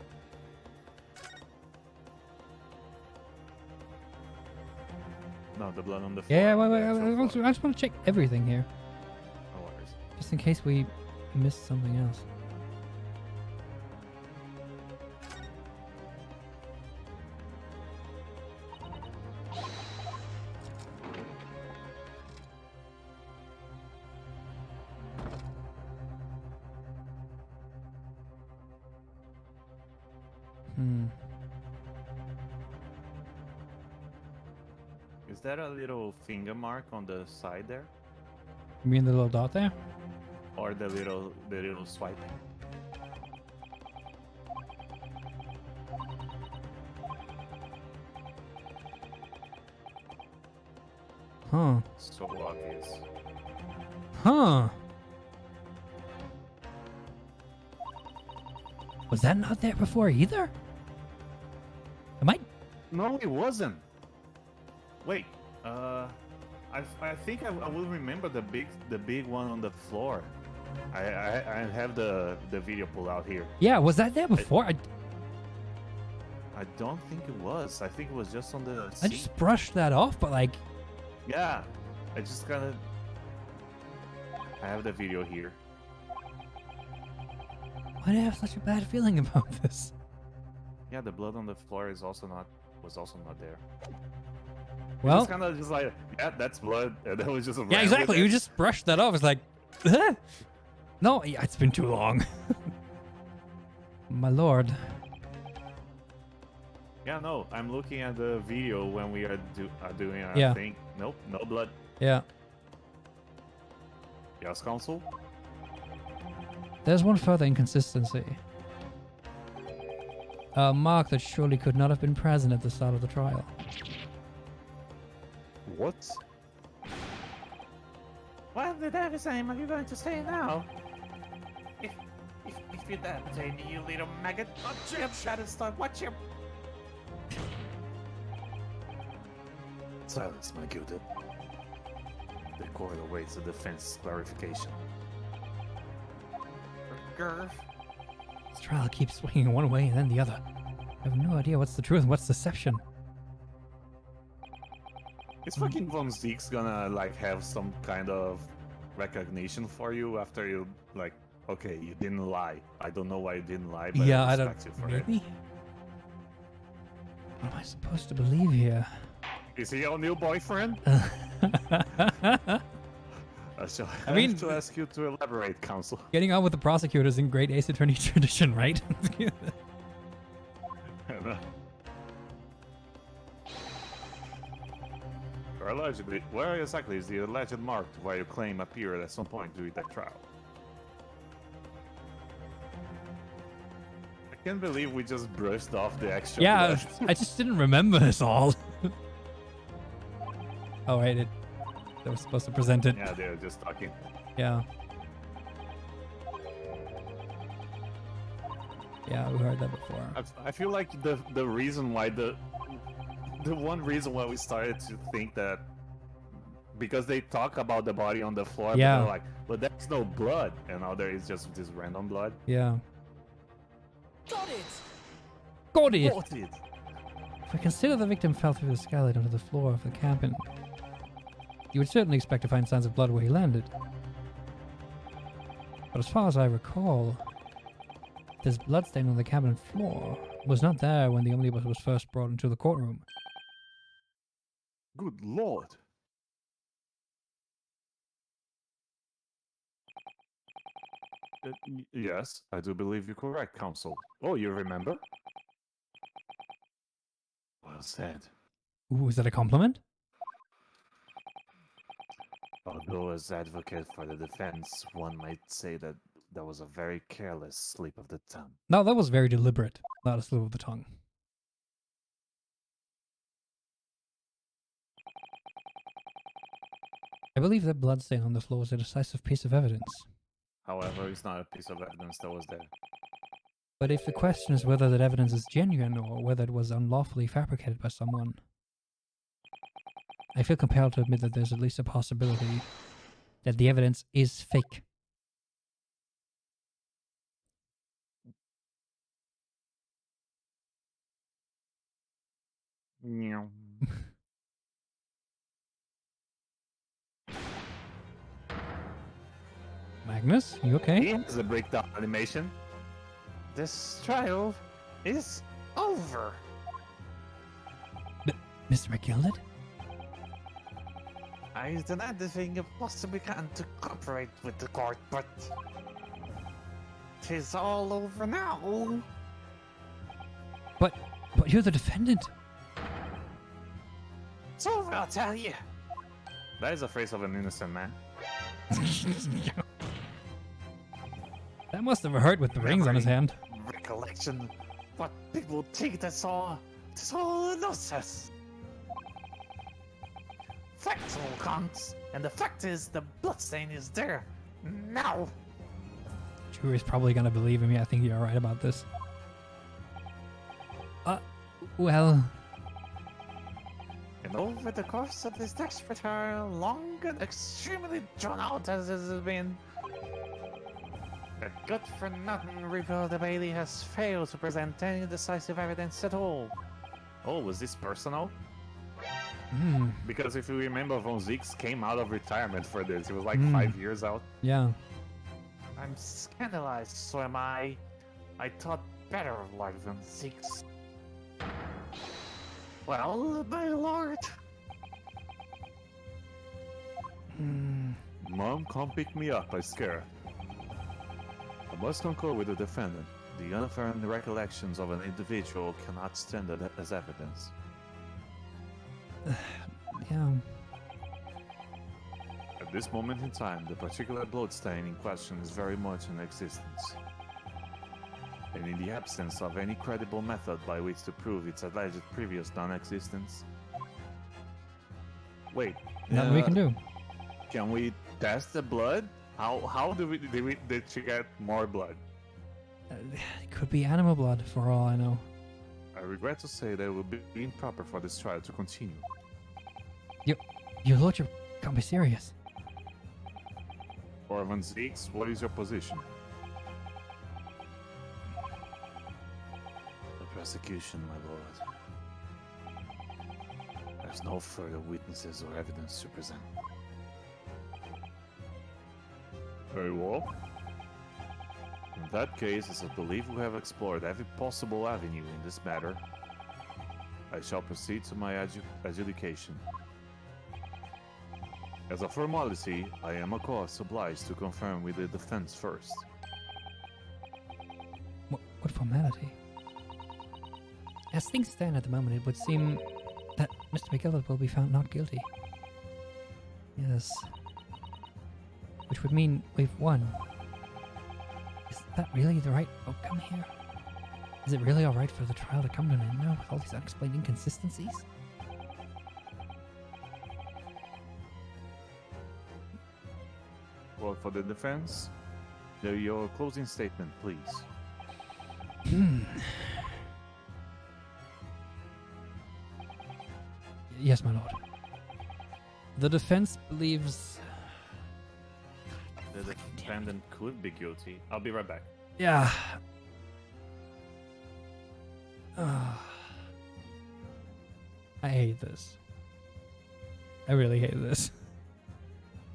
No, the blood on the floor. Yeah, on wait, the actual floor. I just want to check everything here. No worries. Just in case we missed something else. Is there a little finger mark on the side there? You mean the little dot there? Or the little swipe? Huh. So obvious. Huh. Was that not there before either? Am I? No, it wasn't. Wait, I think I will remember the big one on the floor. I have the video pulled out here. Yeah, was that there before? I don't think it was. I think it was just on the I seat. just brushed that off, but like, Yeah, I just kind of. I have the video here. why do I have such a bad feeling about this? Yeah, the blood on the floor was also not there. Well, It's kind of just like, yeah, that's blood, and that was just a yeah, exactly. You just brushed that off. It's like, huh? No, yeah, it's been too long. My lord. Yeah, no, I'm looking at the video when we are doing our Yeah. thing. Nope, no blood. Yeah. Yes, console. There's one further inconsistency. A mark that surely could not have been present at the start of the trial. What? What the devil same are you going to say now? If you dare say me, you little maggot, I'll shut and start watching. Silence, McGuilded. The court awaits the defense's clarification. Grr. This trial keeps swinging one way and then the other. I have no idea what's the truth and what's deception. Is fucking Von Zeke's gonna like have some kind of recognition for you after you like? Okay, you didn't lie. I don't know why you didn't lie, but Yeah, I I don't. respect you for it. Maybe. What am I supposed to believe here? Is he your new boyfriend? I shall have mean- to ask you to elaborate, counsel. Getting on with the prosecutors in great Ace Attorney tradition, right? Or allegedly, where exactly is the alleged mark where you claim appeared at some point during that trial? I can't believe we just brushed off the extra Yeah, blood. I just didn't remember this all. Oh, right, they were supposed to present it. Yeah, they're just talking. Yeah. Yeah, we heard that before. I feel like the reason why the one reason why we started to think that because they talk about the body on the floor, Yeah. but they're like, but there's no blood, and now there is just this random blood. Yeah. Got it! Got it! What is? If I consider the victim fell through the skylight onto the floor of the cabin, you would certainly expect to find signs of blood where he landed. But as far as I recall, this bloodstain on the cabin floor was not there when the omnibus was first brought into the courtroom. Good lord. Yes, I do believe you're correct, counsel. Oh, you remember? Well said. Ooh, is that a compliment? Although as advocate for the defense, one might say that that was a very careless slip of the tongue. No, that was very deliberate, not a slip of the tongue. I believe that bloodstain on the floor is a decisive piece of evidence. However, it's not a piece of evidence that was there. But if the question is whether that evidence is genuine or whether it was unlawfully fabricated by someone, I feel compelled to admit that there's at least a possibility that the evidence is fake. Meow. Magnus, you okay? Here's a breakdown animation. This trial is over. Mr. McGuilded? I done everything I possibly can to cooperate with the court, but tis all over now. But you're the defendant. It's over, I'll tell you. That is the phrase of an innocent man. That must have hurt with the rings on his hand. Recollection. But people think that's all nonsense. Facts all counts, and the fact is the bloodstain is there. Now. Jury's probably gonna believe him. Yeah, I think you're right about this. Well... And over the course of this next trial, long and extremely drawn out as it has been, the good-for-nothing Refuting Bailey has failed to present any decisive evidence at all. Oh, was this personal? Hmm. Because if you remember, Von Zieks came out of retirement for this. He was like 5 years out. Yeah. I'm scandalized, so am I. I thought better of like Von Zieks. Well, my lord. Mom, come pick me up, I'm scared. I must concur with the defendant. The unaffirmed recollections of an individual cannot stand as evidence. Yeah. At this moment in time, the particular bloodstain in question is very much in existence. And in the absence of any credible method by which to prove its alleged previous non-existence... Wait. Nothing we can do. Can we test the blood? How did she get more blood? It could be animal blood, for all I know. I regret to say that it would be improper for this trial to continue. Your lordship can't be serious. For Von Zieks, what is your position? The prosecution, my lord. There's no further witnesses or evidence to present. Very well. In that case, as I believe we have explored every possible avenue in this matter, I shall proceed to my adjudication. As a formality, I am of course obliged to confirm with the defense first. What formality? As things stand at the moment, it would seem that Mr. McGuilded will be found not guilty. Yes. Which would mean we've won. Is that really the right outcome here? Is it really alright for the trial to come to an end now with all these unexplained inconsistencies? Well, for the defense, your closing statement, please. Yes, my lord. The defense believes... The defendant could be guilty. I'll be right back. Yeah. I hate this. I really hate this.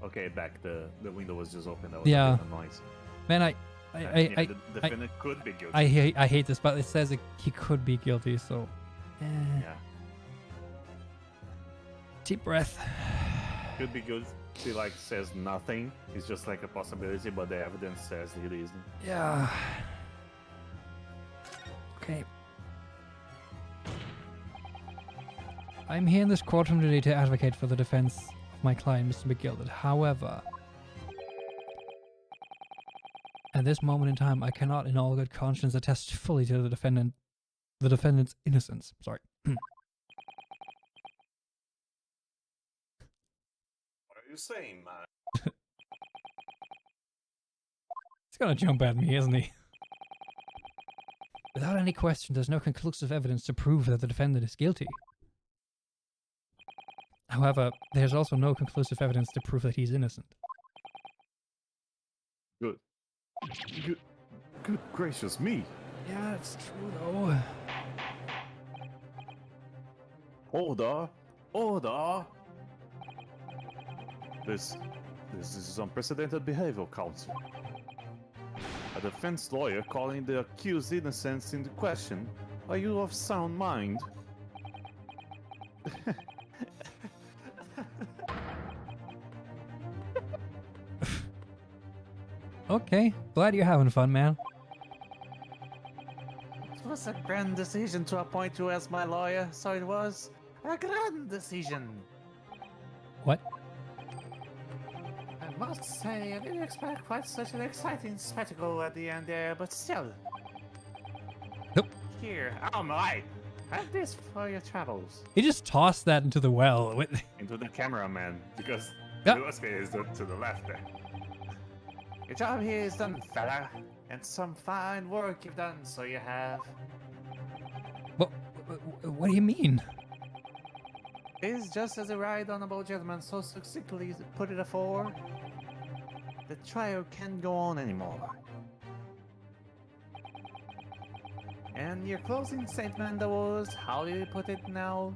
Okay, back. The window was just open. That was Yeah. a bit of noise. Man, The defendant could be guilty. I hate this, but it says he could be guilty, so... Yeah. Deep breath. Could be guilty, like, says nothing. It's just like a possibility, but the evidence says it isn't. Yeah. Okay. I'm here in this courtroom today to advocate for the defense of my client, Mr. McGuilded. However, at this moment in time, I cannot, in all good conscience, attest fully to the defendant's innocence. Sorry. What are you saying, man? He's gonna jump at me, isn't he? Without any question, there's no conclusive evidence to prove that the defendant is guilty. However, there's also no conclusive evidence to prove that he's innocent. Good gracious me! Yeah, it's true though. Order! This is unprecedented behavior, counsel. A defense lawyer calling the accused innocence into question. Are you of sound mind? Okay, glad you're having fun, man. It was a grand decision to appoint you as my lawyer, so it was. A grand decision. What? I must say, I didn't expect quite such an exciting spectacle at the end there, but still. Nope. Here, oh my! Have this for your travels. He just tossed that into the well. Into the cameraman, because Yep. Ryunosuke is to the left there. Your job here is done, fella. And some fine work you've done, so you have. What do you mean? Is just as a right honorable gentleman so succinctly put it afore. The trial can't go on anymore. And your closing statement was, how do you put it now?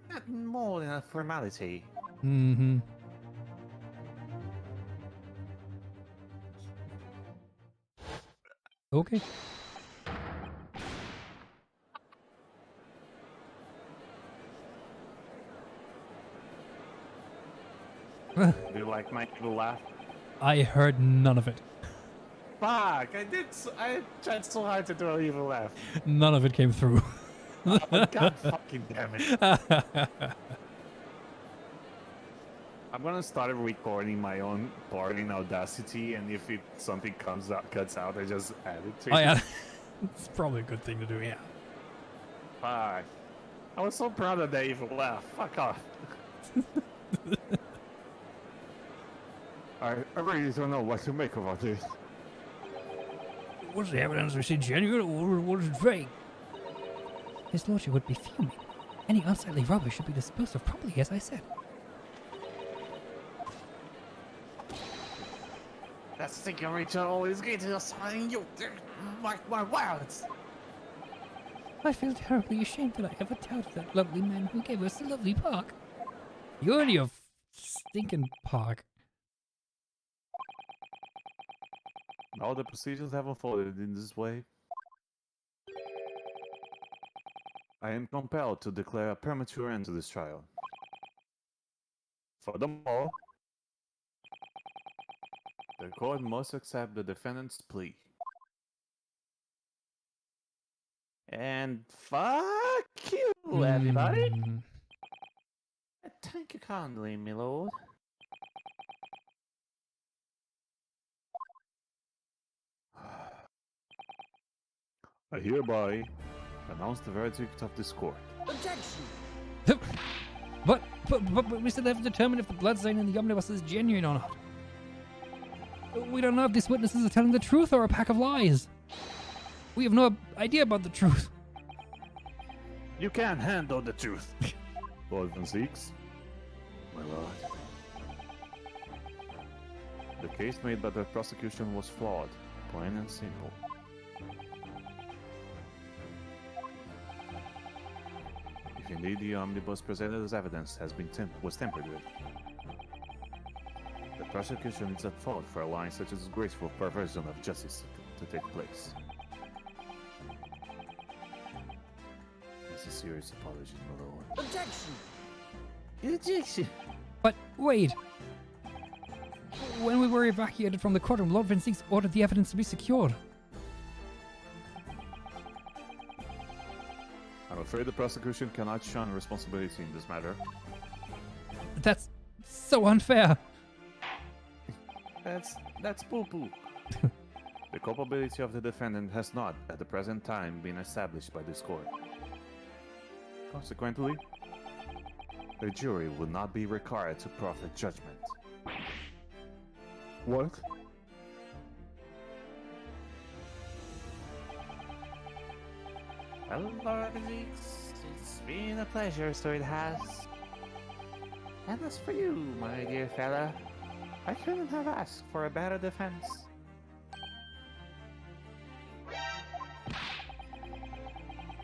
Nothing more than a formality. Mm-hmm. Okay. Do you like my little laugh? I heard none of it. Fuck! I tried so hard to do an evil laugh. None of it came through. Oh, God fucking damn it. I'm gonna start recording my own part in Audacity, and if something cuts out, I just add it to it. Oh yeah, it's probably a good thing to do. Yeah. Fuck. I was so proud of that evil laugh. Fuck off. I really don't know what to make about this. Was the evidence we see genuine or was it fake? His lordship would be fuming. Any unsightly rubbish should be disposed of properly, as I said. That stinking Rachel always gets us signing you. Mark my words. I feel terribly ashamed that I ever doubted that lovely man who gave us the lovely park. You and your stinking park. Now the procedures have unfolded in this way. I am compelled to declare a premature end to this trial. Furthermore, the court must accept the defendant's plea. And fuck you, everybody! Hmm. Thank you kindly, my lord. I hereby announce the verdict of this court. But we still haven't determined if the blood stain in the omnibus is genuine or not. We don't know if these witnesses are telling the truth or a pack of lies. We have no idea about the truth. You can't handle the truth. Lord Van Zeeks, my lord. The case made by the prosecution was flawed, plain and simple. If indeed the omnibus presented as evidence was tampered with, the prosecution is at fault for allowing such a disgraceful perversion of justice to take place. This is a serious apology, my lord. Objection. But wait. When we were evacuated from the courtroom, Lord Van Zeeks ordered the evidence to be secured. I'm afraid the prosecution cannot shun responsibility in this matter. That's so unfair. That's poo-poo. The culpability of the defendant has not, at the present time, been established by this court. Consequently, the jury will not be required to profit judgment. What? Well, Lord Zeeks, it's been a pleasure, so it has. And as for you, my dear fella, I couldn't have asked for a better defense.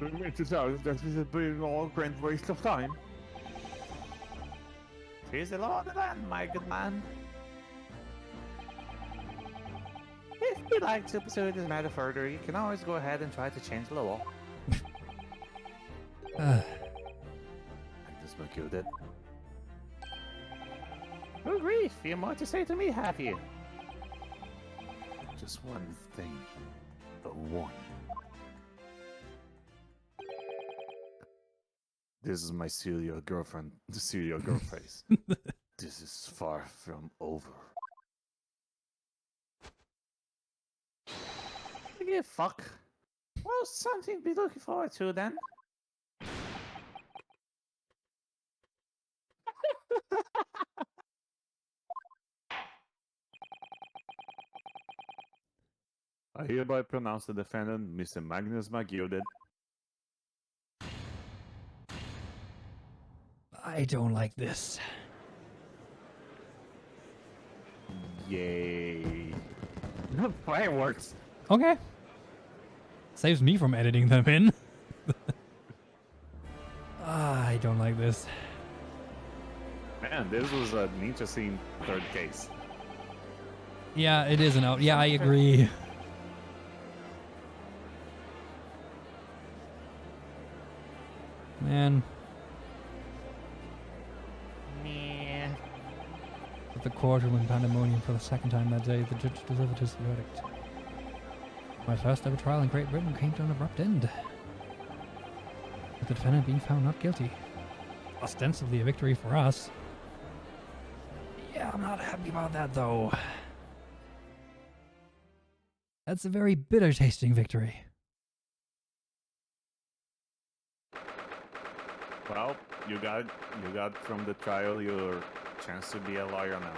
It is out that this has been all a grand waste of time. Tis the law of the land, my good man. If you'd like to pursue this matter further, you can always go ahead and try to change the law. Magnus McGuilded. Good grief, you have more to say to me, have you? Just one thing. The one. This is my serial girlfriend, the serial girl face. This is far from over. Yeah, fuck. Well, something to be looking forward to then. I hereby pronounce the defendant, Mr. Magnus McGuilded. I don't like this. Yay. Fireworks! Okay. Saves me from editing them in. I don't like this. Man, this was an interesting third case. Yeah, it is an out. Yeah, I agree. Man, Meh. at the courtroom in pandemonium for the second time that day, the judge delivered his verdict. My first ever trial in Great Britain came to an abrupt end, with the defendant being found not guilty. Ostensibly a victory for us. Yeah, I'm not happy about that though. That's a very bitter tasting victory. Well, you got from the trial your chance to be a lawyer now.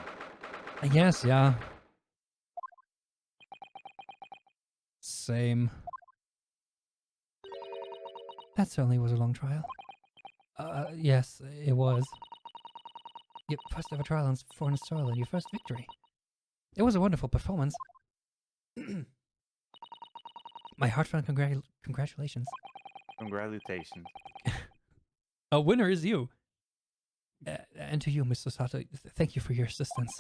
I guess, yeah. Same. That certainly was a long trial. Yes, it was. Your first ever trial on foreign soil and your first victory. It was a wonderful performance. My heartfelt congratulations. Congratulations. A winner is you. And to you, Mr. Sato, thank you for your assistance.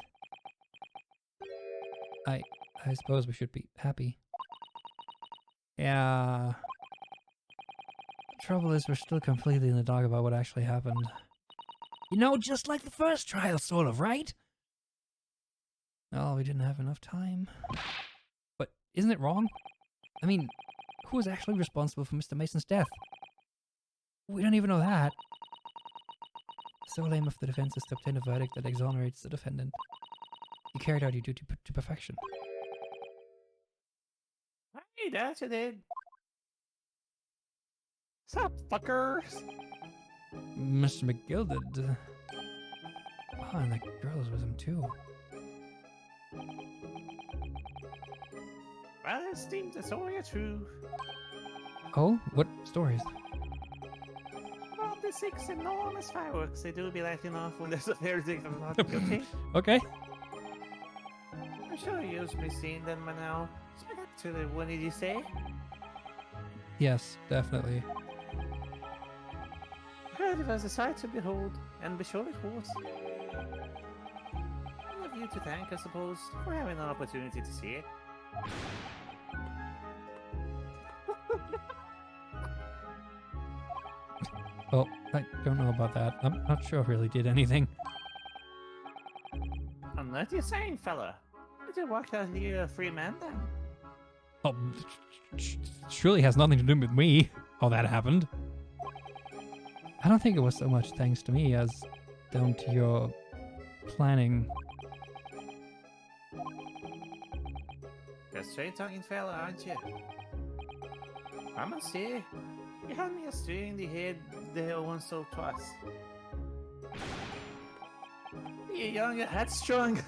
I suppose we should be happy. Yeah. Trouble is, we're still completely in the dark about what actually happened. You know, just like the first trial, sort of, right? Oh, we didn't have enough time. But isn't it wrong? I mean, who was actually responsible for Mr. Mason's death? We don't even know that. The sole aim of the defense is to obtain a verdict that exonerates the defendant. You carried out your duty to perfection. Hey, that's it, did. Sup, fuckers? Mr. McGuilded. Oh, and that girl was with him too. Well, it seems the story is true. Oh, what stories? About the 6 enormous fireworks they do be letting off when there's a verdict of not guilty. Okay. I'm sure you've been seeing them by now. Actually, what did you say? Yes, definitely. Heard it was a sight to behold, and be sure it was. All of you to thank, I suppose, for having an opportunity to see it. Well, I don't know about that. I'm not sure if I really did anything. I'm not your saying, fella. Did you walk out here a free man then? Oh, surely has nothing to do with me, how that happened. I don't think it was so much thanks to me as down to your planning. You're straight-talking fella, aren't you? I must say, you had me astray in the head there once or twice. You're young, you're headstrong.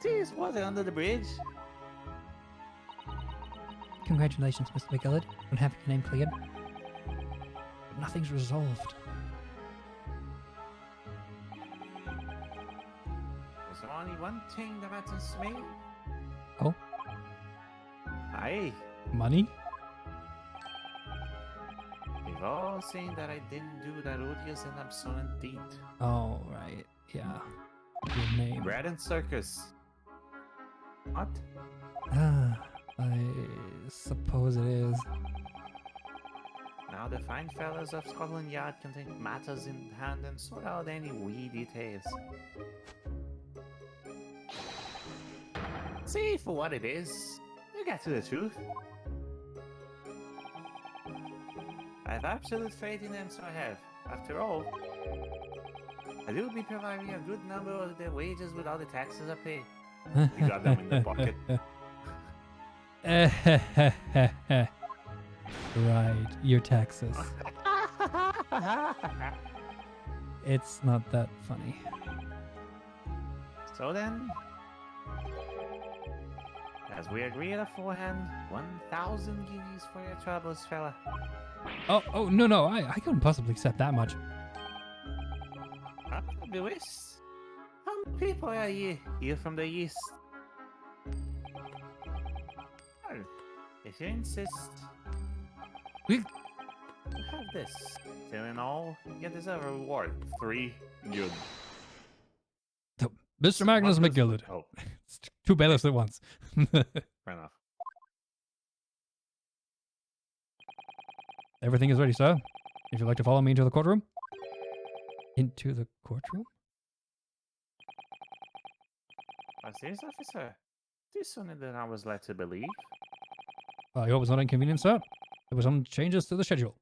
Tears water under the bridge. Congratulations, Mr. McGuilded, on having your name cleared. But nothing's resolved. There's only one thing that matters to me. Oh? Aye. Money? We've all seen that I didn't do that odious and absent deed. Oh, right. Yeah. Your name. Bread and circus. What? Ah, I suppose it is. Now the fine fellows of Scotland Yard can take matters in hand and sort out any wee details. See for what it is. You get to the truth. I have absolute faith in them, so I have. After all, I will be providing a good number of their wages with all the taxes I pay. You got them in the pocket. Right, your taxes. It's not that funny. So then, as we agreed aforehand, 1,000 guineas for your troubles, fella. Oh, no, I couldn't possibly accept that much. Lewis, how many people are you here from the east? Well, if you insist, We- have this. So in all, you deserve a reward. 3 good. Mr. Magnus McGuilded. Oh, It's two bailiffs at once. fair enough. Everything is ready, sir. If you'd like to follow me into the courtroom. Into the courtroom? What's this, officer? This sooner than I was led to believe. I hope it's not inconvenient, sir. There were some changes to the schedule.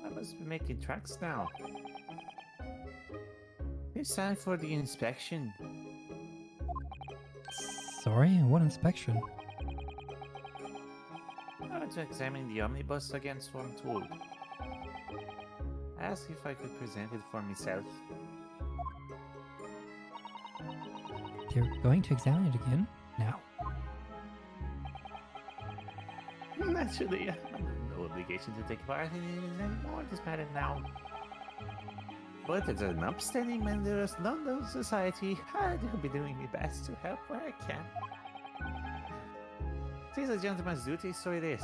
I must be making tracks now. It's time for the inspection. Sorry, what inspection? I want to examine the omnibus against what I'm told. Ask if I could present it for myself. They're going to examine it again? Now? Naturally, I have no obligation to take part in it anymore this matter now. But as an upstanding member of London society, I'll be doing my best to help where I can. It is a gentleman's duty, so it is.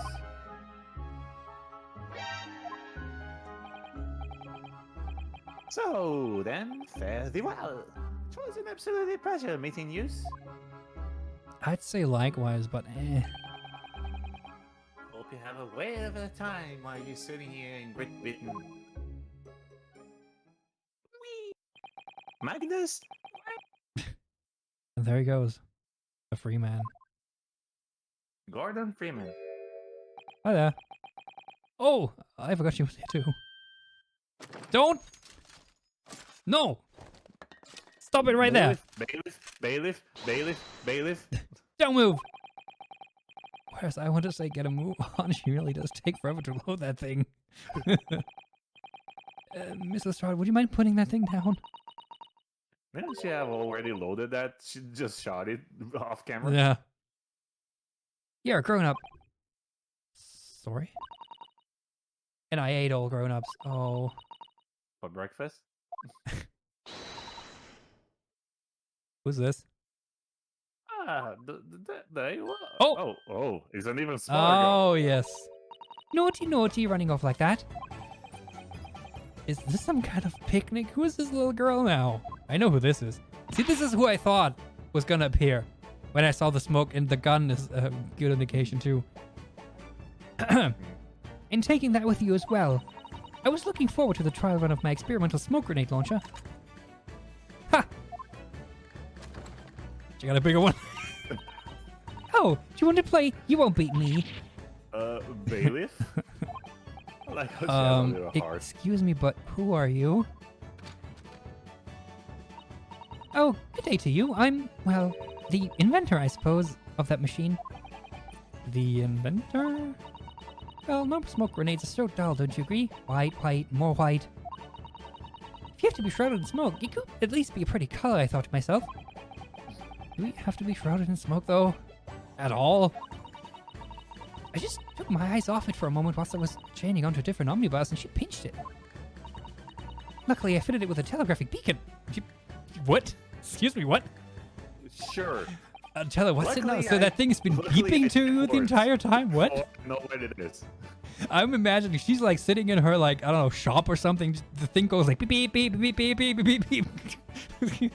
So then, fare thee well. It was an absolute pleasure meeting you. I'd say likewise, but Hope you have a whale of a time while you're sitting here in Great Britain. Whee! Magnus? there he goes. A free man. Gordon Freeman. Hi there. Oh, I forgot she was here too. Don't! No! Stop it right there! Bailiff. Don't move! Whereas I want to say get a move on, she really does take forever to load that thing. Miss Lestrade, would you mind putting that thing down? Didn't she have already loaded that? She just shot it off camera. Yeah. You're a grown-up. Sorry? And I ate all grown-ups. Oh. For breakfast? Who's this? Ah, Oh! Oh, he's an even smaller guy. Oh, yes. Naughty, running off like that. Is this some kind of picnic? Who is this little girl now? I know who this is. See, this is who I thought was gonna appear when I saw the smoke, and the gun is a good indication too. And taking that with you as well. I was looking forward to the trial run of my experimental smoke grenade launcher. Ha! You got a bigger one? Oh, do you want to play? You won't beat me. Bailiff? I like how she has a little heart. Excuse me, but who are you? Oh, good day to you. I'm, well, the inventor, I suppose, of that machine. The inventor? Well, no smoke grenades are so dull, don't you agree? White, more white. If you have to be shrouded in smoke, it could at least be a pretty color, I thought to myself. Do we have to be shrouded in smoke, though? At all? I just took my eyes off it for a moment whilst I was chaining onto a different omnibus, and she pinched it. Luckily, I fitted it with a telegraphic beacon. What? Excuse me, what? Sure. Tell her, what's it now? Luckily, So that thing's been luckily beeping I to you the divorced. entire time? What? Oh, no, what it is. I'm imagining she's like sitting in her, like, I don't know, shop or something. The thing goes like beep, beep, beep, beep, beep, beep, beep, beep, beep.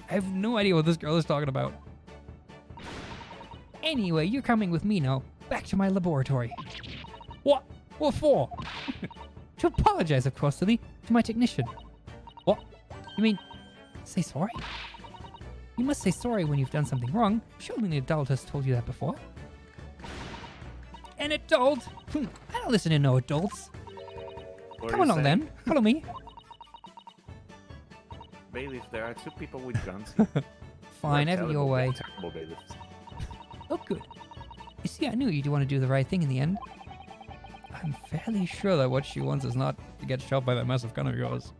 I have no idea what this girl is talking about. Anyway, you're coming with me now. Back to my laboratory. What? What for? To apologize, of course, to my technician. What? You mean, say sorry? You must say sorry when you've done something wrong. Surely the adult has told you that before. An adult? I don't listen to no adults. What Come are you along saying? then. Follow me. Bailiff, there are 2 people with guns here. Fine, They're have it your terrible- way. they're terrible bailiffs. Oh, good. You see, I knew you'd want to do the right thing in the end. I'm fairly sure that what she wants is not to get shot by that massive gun of yours.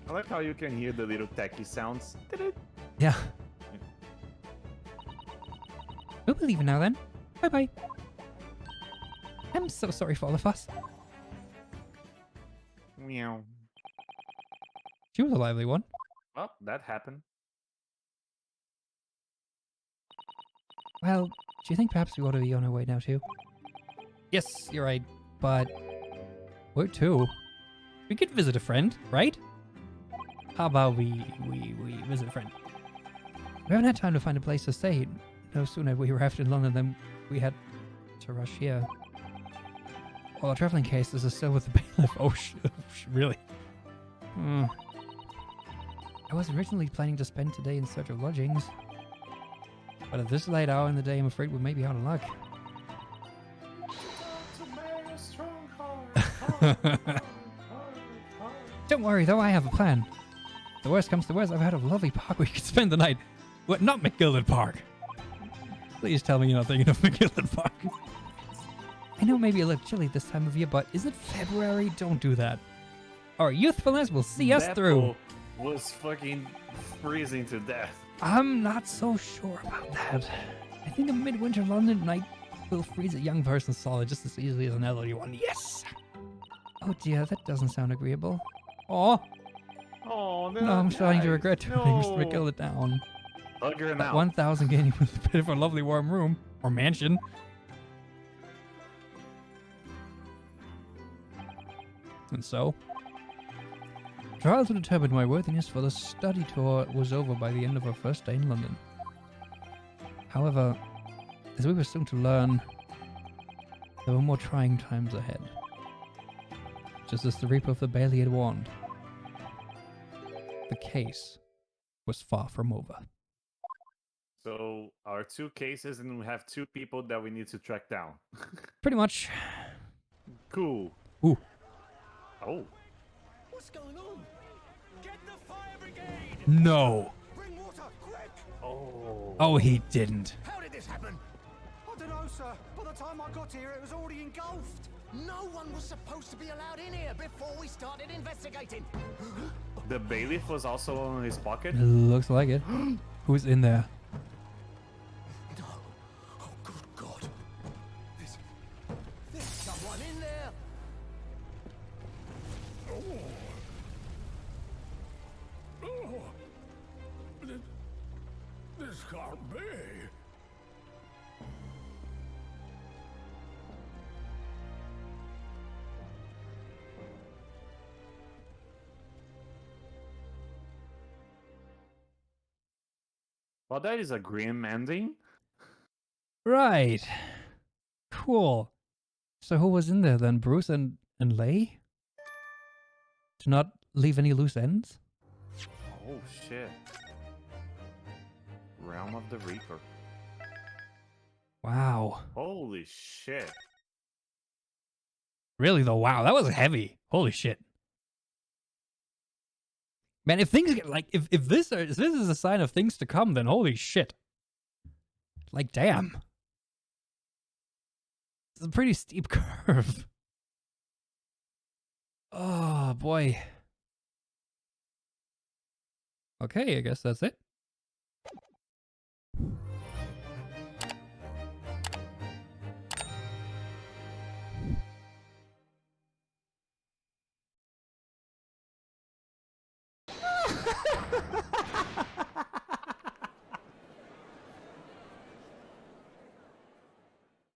I like how you can hear the little techie sounds. Yeah. We'll be leaving now then. Bye-bye. I'm so sorry for all of us. Meow. She was a lively one. Well, that happened. Well, do you think perhaps we ought to be on our way now too? Yes, you're right, but where to? We could visit a friend, right? How about we visit a friend? We haven't had time to find a place to stay. No sooner we arrived in London than we had to rush here. All our traveling cases are still with the bailiff. Oh, really? I was originally planning to spend today in search of lodgings. But at this late hour in the day, I'm afraid we may be out of luck. Don't worry, though, I have a plan. If the worst comes to worst, I've had a lovely park where you could spend the night. What? Not McGuilded Park. Please tell me you're not thinking of McGuilded Park. I know it may be a little chilly this time of year, but is it February? Don't do that. Our youthfulness will see us through. Was fucking freezing to death. I'm not so sure about that. I think a midwinter London night will freeze a young person solid just as easily as an elderly one. Yes! Oh dear, that doesn't sound agreeable. Aw! Oh, No, I'm starting to regret turning Mr. McGuilded down. Hug her That now. 1,000 gaining with a bit of a lovely warm room. Or mansion. And so, trial to determine my worthiness for the study tour was over by the end of our first day in London. However, as we were soon to learn, there were more trying times ahead. Just as the Reaper of the Bailey had warned, the case was far from over. So, our 2 cases, and we have 2 people that we need to track down. Pretty much. Cool. Ooh. Oh. What's going on? Get the fire brigade! No. Bring water, quick! Oh. Oh, he didn't. How did this happen? I don't know, sir. By the time I got here, it was already engulfed. No one was supposed to be allowed in here before we started investigating. The bailiff was also in his pocket? Looks like it. Who's in there? No. Oh, good God. There's someone in there. This can't be. Well, that is a grim ending. Right. Cool. So who was in there then? Bruce and Lay? To not leave any loose ends? Oh, shit. Realm of the Reaper. Wow. Holy shit. Really though, wow, that was heavy. Holy shit. Man, if things get like if this is a sign of things to come, then holy shit. Like damn. It's a pretty steep curve. Oh boy. Okay, I guess that's it.